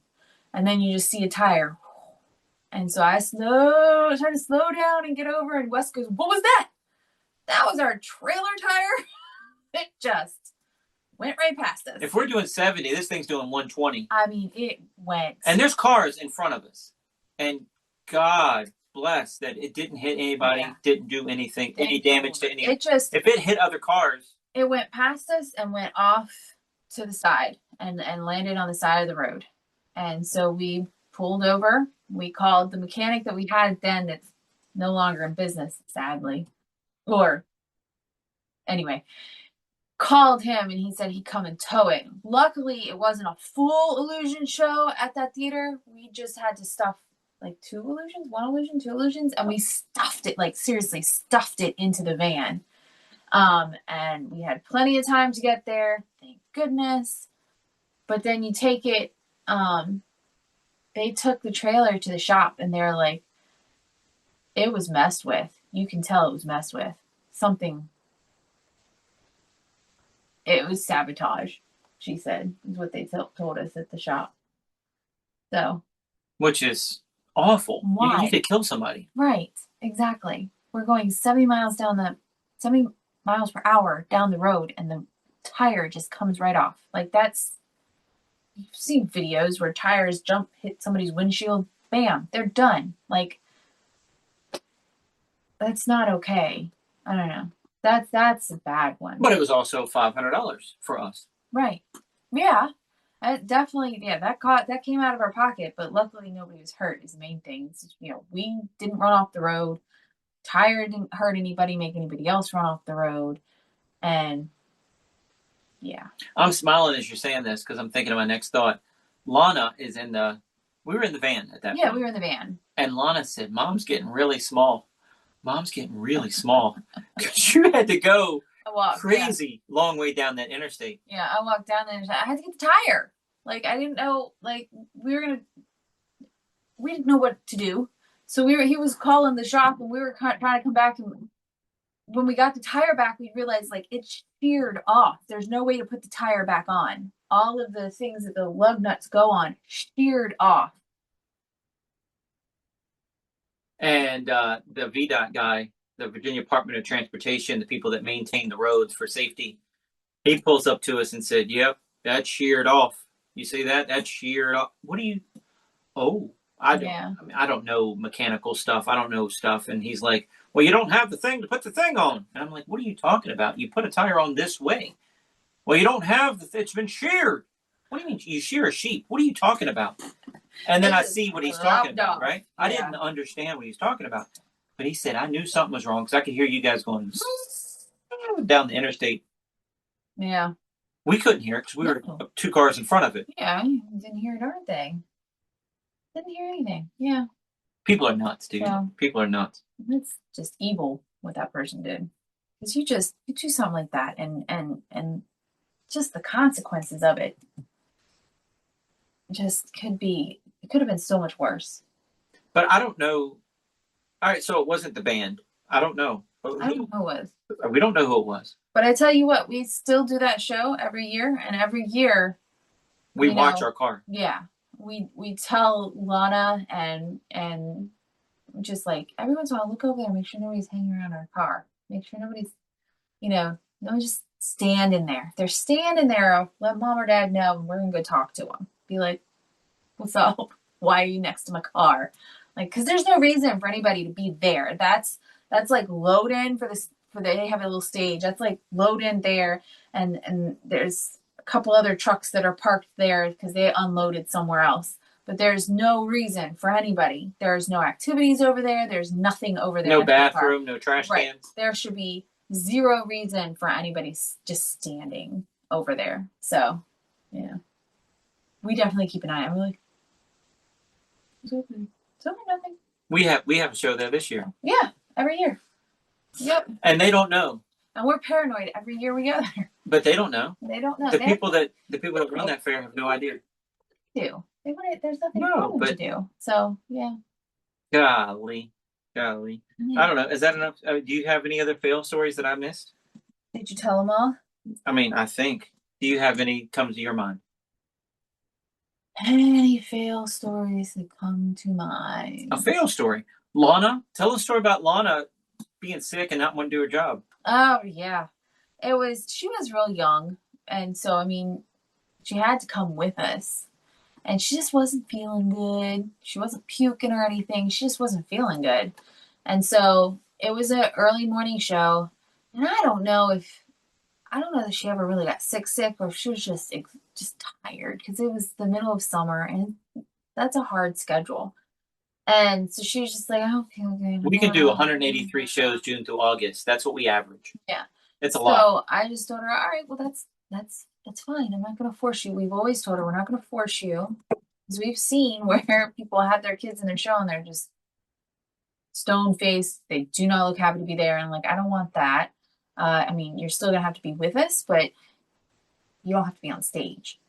and then you just see a tire. And so I try to slow down and get over. And Wes goes, "What was that?" That was our trailer tire. It just went right past us.
If we're doing 70, this thing's doing 120.
I mean, it went.
And there's cars in front of us. And God bless that it didn't hit anybody, didn't do anything, any damage to anyone. If it hit other cars.
It went past us and went off to the side and landed on the side of the road. And so we pulled over. We called the mechanic that we had then that's no longer in business, sadly. Or anyway, called him and he said he'd come and tow it. Luckily, it wasn't a full illusion show at that theater. We just had to stuff like one illusion, two illusions, and we stuffed it, like seriously stuffed it into the van. And we had plenty of time to get there, thank goodness. But then you take it, they took the trailer to the shop and they're like, it was messed with. You can tell it was messed with. Something. It was sabotage, she said, is what they told us at the shop. So.
Which is awful.
Why?
You could kill somebody.
Right. Exactly. We're going 70 miles per hour down the road and the tire just comes right off. Like you've seen videos where tires hit somebody's windshield, bam, they're done. Like, that's not okay. I don't know. That's a bad one.
But it was also $500 for us.
Right. Yeah. Definitely. Yeah. That came out of our pocket, but luckily nobody was hurt. Is the main thing. It's, we didn't run off the road. Tire didn't hurt anybody, make anybody else run off the road, and yeah. I'm
smiling as you're saying this because I'm thinking of my next thought. Lana is we were in the van at that point.
Yeah, we were in the van.
And Lana said, Mom's getting really small. Mom's getting really small. Because you had to go crazy long way down that interstate.
Yeah, I walked down there. I had to get the tire. Like, I didn't know, like, we didn't know what to do. So he was calling the shop and we were trying to come back, and when we got the tire back, we realized like it sheared off. There's no way to put the tire back on. All of the things that the lug nuts go on sheared off.
And the VDOT guy, the Virginia Department of Transportation, the people that maintain the roads for safety, he pulls up to us and said, "Yep, that's sheared off. You see that? That's sheared off. What do you? Oh, I don't know mechanical stuff. I don't know stuff." And he's like, "Well, you don't have the thing to put the thing on." And I'm like, "What are you talking about? You put a tire on this way." "Well, you don't have it's been sheared." "What do you mean you shear a sheep? What are you talking about?" And then I see what he's talking about, right? I didn't understand what he's talking about. But he said, I knew something was wrong because I could hear you guys going down the interstate.
Yeah.
We couldn't hear it because we were 2 cars in front of it.
Yeah, didn't hear a darn thing. Didn't hear anything. Yeah.
People are nuts, dude.
Yeah.
People are nuts.
It's just evil what that person did. Because you do something like that and just the consequences of it just it could have been so much worse.
But I don't know. All right, so it wasn't the band. I don't know.
I don't know who it was.
We don't know who it was.
But I tell you what, we still do that show every year, and every year
we watch our car.
Yeah. We tell Lana and just like every once in a while look over there, make sure nobody's hanging around our car. Make sure nobody's no, just stand in there. If they're standing there, let mom or dad know, and we're gonna go talk to them. Be like, "What's up? Why are you next to my car?" Like, because there's no reason for anybody to be there. That's like load in they have a little stage. That's like load in there, and there's a couple other trucks that are parked there because they unloaded somewhere else. But there's no reason for anybody. There's no activities over there. There's nothing over there.
No bathroom, no trash cans.
There should be zero reason for anybody just standing over there. So, yeah. We definitely keep an eye on it. We're like, it's open. It's open, nothing.
We have a show there this year.
Yeah, every year. Yep.
And they don't know.
And we're paranoid every year we go there.
But they don't know.
They don't know.
The people that run that fair have no idea.
They do. There's nothing for them to do. So, yeah.
Golly.
Yeah.
I don't know. Is that enough? Do you have any other fail stories that I missed?
Did you tell them all?
I mean, I think. Do you have any come to your mind?
Any fail stories that come to mind?
A fail story. Lana? Tell a story about Lana being sick and not wanting to do her job.
Oh, yeah. She was real young. And so, I mean, she had to come with us. And she just wasn't feeling good. She wasn't puking or anything. She just wasn't feeling good. And so it was an early morning show. And I don't know if she ever really got sick, or if she was just tired because it was the middle of summer and that's a hard schedule. And so she was just like, I don't feel good.
We can do 183 shows June through August. That's what we average.
Yeah.
It's a lot.
So I just told her, all right, well, that's fine. I'm not going to force you. We've always told her we're not going to force you, because we've seen where people have their kids in their show and they're just stone faced. They do not look happy to be there. And I'm like, I don't want that. I mean, you're still going to have to be with us, but you don't have to be on stage.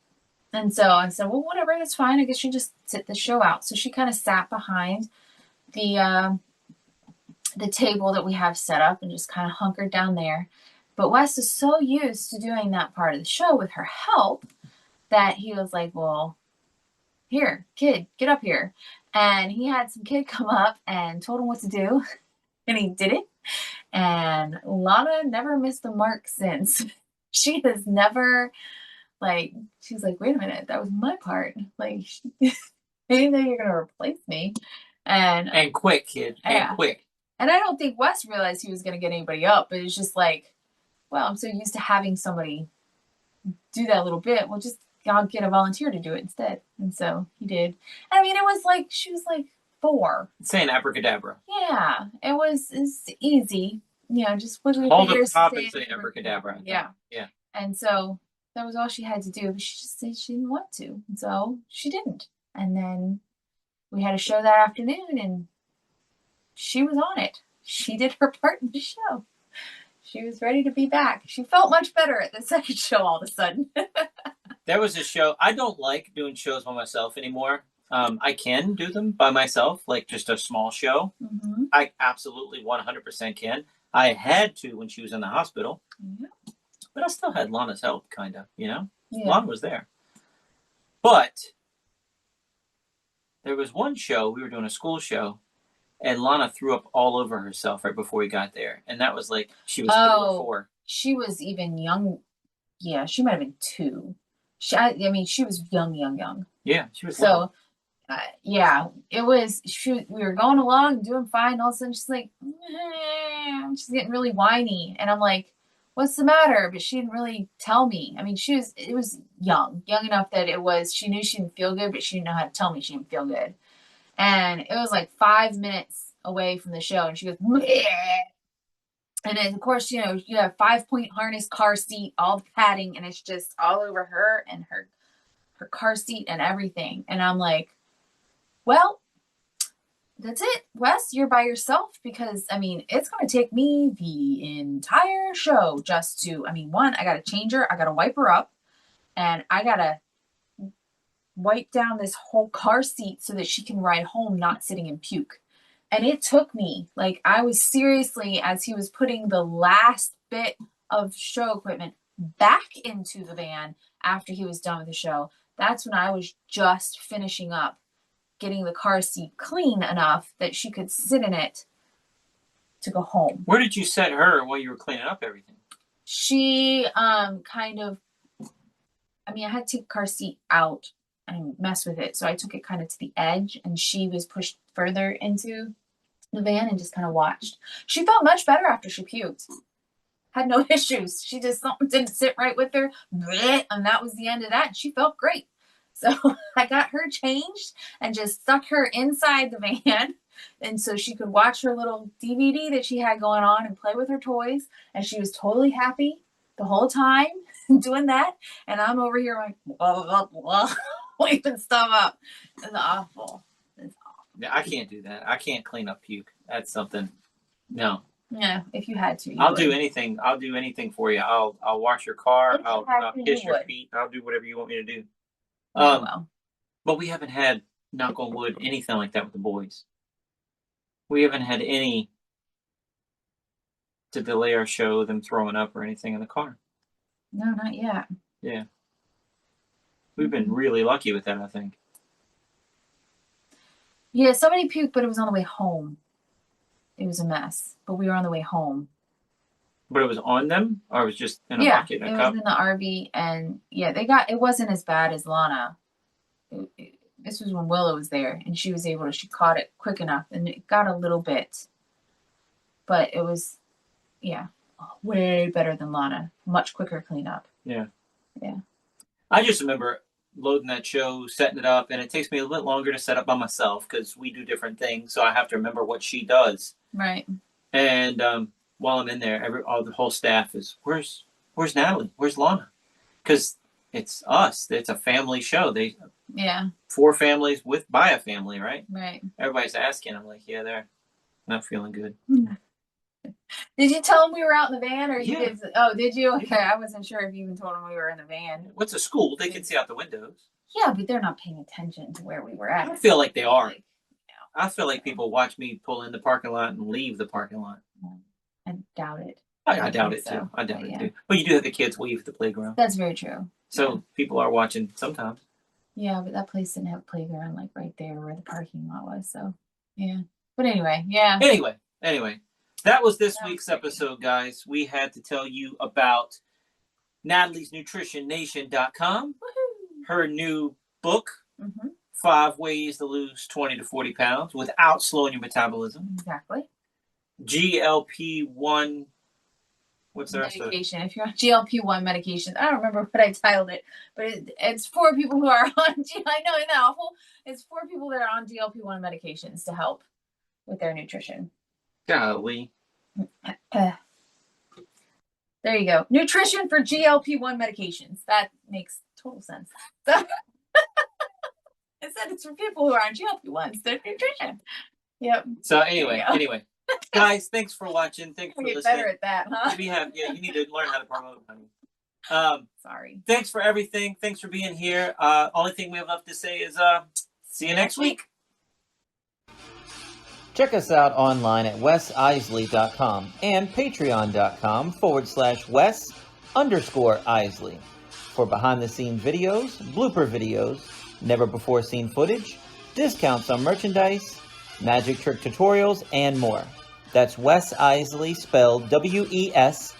And so I said, well, whatever, that's fine. I guess you just sit the show out. So she kind of sat behind the table that we have set up and just kind of hunkered down there. But Wes is so used to doing that part of the show with her help that he was like, well, here, kid, get up here. And he had some kid come up and told him what to do, and he did it. And Lana never missed the mark since. She has never, like, she's like, wait a minute, that was my part. Like, I didn't know you're going to replace me.
And quick, kid. And quick.
And I don't think Wes realized he was going to get anybody up, but it's just like, well, I'm so used to having somebody do that little bit. Well, just I'll get a volunteer to do it instead. And so he did. I mean, it was like, she was like 4.
Saying abracadabra.
Yeah, it's easy. You know, just wiggle your
Hold the
fingers.
top and say abracadabra.
Yeah.
Yeah.
And so that was all she had to do. But she just said she didn't want to. And so she didn't. And then we had a show that afternoon and she was on it. She did her part in the show. She was ready to be back. She felt much better at the second show all of a sudden.
There was a show. I don't like doing shows by myself anymore. I can do them by myself, like just a small show.
Mm-hmm.
I absolutely 100% can. I had to when she was in the hospital.
Yeah.
But I still had Lana's help, kind of, you know?
Yeah.
Lana was there. But there was one show, we were doing a school show, and Lana threw up all over herself right before we got there. And that was like, she was 3 or 4.
She was even young. Yeah, she might have been 2. I mean, she was young.
Yeah, she was
so. Yeah, it was. We were going along, doing fine. All of a sudden, she's like, she's getting really whiny, and I'm like, "What's the matter?" But she didn't really tell me. I mean, it was young enough that it was. She knew she didn't feel good, but she didn't know how to tell me she didn't feel good. And it was like 5 minutes away from the show, and she goes, bleh. And then, of course, you know, you have 5-point harness, car seat, all the padding, and it's just all over her and her car seat and everything. And I'm like, well, that's it, Wes, you're by yourself, because, I mean, it's going to take me the entire show just to, I mean, one, I got to change her, I got to wipe her up, and I got to wipe down this whole car seat so that she can ride home not sitting in puke. And it took me, like, I was seriously, as he was putting the last bit of show equipment back into the van after he was done with the show, that's when I was just finishing up getting the car seat clean enough that she could sit in it to go home.
Where did you set her while you were cleaning up everything?
She kind of, I mean, I had to take the car seat out and mess with it. So I took it kind of to the edge, and she was pushed further into the van and just kind of watched. She felt much better after she puked. Had no issues. She just, something didn't sit right with her. And that was the end of that. And she felt great. So I got her changed and just stuck her inside the van. And so she could watch her little DVD that she had going on and play with her toys. And she was totally happy the whole time doing that. And I'm over here like, blah, blah, blah, wiping stuff up. It's awful. It's awful.
Yeah, I can't do that. I can't clean up puke. That's something. No.
Yeah, if you had to.
I'll do anything. I'll do anything for you. I'll wash your car. I'll kiss your feet. I'll do whatever you want me to do.
Well.
But we haven't had, knock on wood, anything like that with the boys. We haven't had any to delay our show, them throwing up or anything in the car.
No, not yet.
Yeah. We've been really lucky with that, I think.
Yeah, somebody puked, but it was on the way home. It was a mess, but we were on the way home.
But it was on them, or it was just in a bucket,
in a cup? It was in the RV, and yeah, it wasn't as bad as Lana. This was when Willow was there, and she caught it quick enough, and it got a little bit, but it was, yeah, way better than Lana. Much quicker cleanup.
Yeah.
Yeah.
I just remember loading that show, setting it up, and it takes me a little bit longer to set up by myself because we do different things, so I have to remember what she does.
Right.
And while I'm in there, the whole staff is, where's Natalie? Where's Lana? Because it's us. It's a family show.
Yeah.
4 families by a family, right?
Right.
Everybody's asking. I'm like, yeah, they're not feeling good.
Did you tell them we were out in the van, or you
Yeah.
did? Oh, did you? Okay, I wasn't sure if you even told them we were in the van.
What's a school? They can see out the windows.
Yeah, but they're not paying attention to where we were at.
I feel like they are.
Like,
I feel like people watch me pull in the parking lot and leave the parking lot.
I doubt it.
I doubt it
so,
too. I doubt
but
it
yeah.
too. But you do have the kids leave the playground.
That's very true.
So people are watching sometimes.
Yeah, but that place didn't have a playground like right there where the parking lot was. So yeah. But anyway, yeah.
Anyway, that was this
That was
week's
great.
episode, guys. We had to tell you about Natalie's NutritionNation.com,
Woohoo!
her new book,
Mm-hmm.
5 Ways to Lose 20 to 40 Pounds Without Slowing Your Metabolism.
Exactly.
GLP-1, what's the rest of it?
Medication. If you're on GLP-1 medications, I don't remember what I titled it, but it's for people who are on. I know, isn't that awful? It's for people that are on GLP-1 medications to help with their nutrition.
Golly.
There you go. Nutrition for GLP-1 medications. That makes total sense. So, I said it's for people who are on GLP-1s. Their nutrition. Yep.
So anyway, guys, thanks for watching. Thanks for
We'll get
listening.
better at that, huh?
You need to learn how to promote, honey.
Sorry.
Thanks for everything. Thanks for being here. Only thing we have left to say is see you next week.
Check us out online at wesisley.com and patreon.com/Wes_Isley for behind-the-scenes videos, blooper videos, never-before-seen footage, discounts on merchandise, magic trick tutorials, and more. That's Wes Iseli, spelled WESISELI.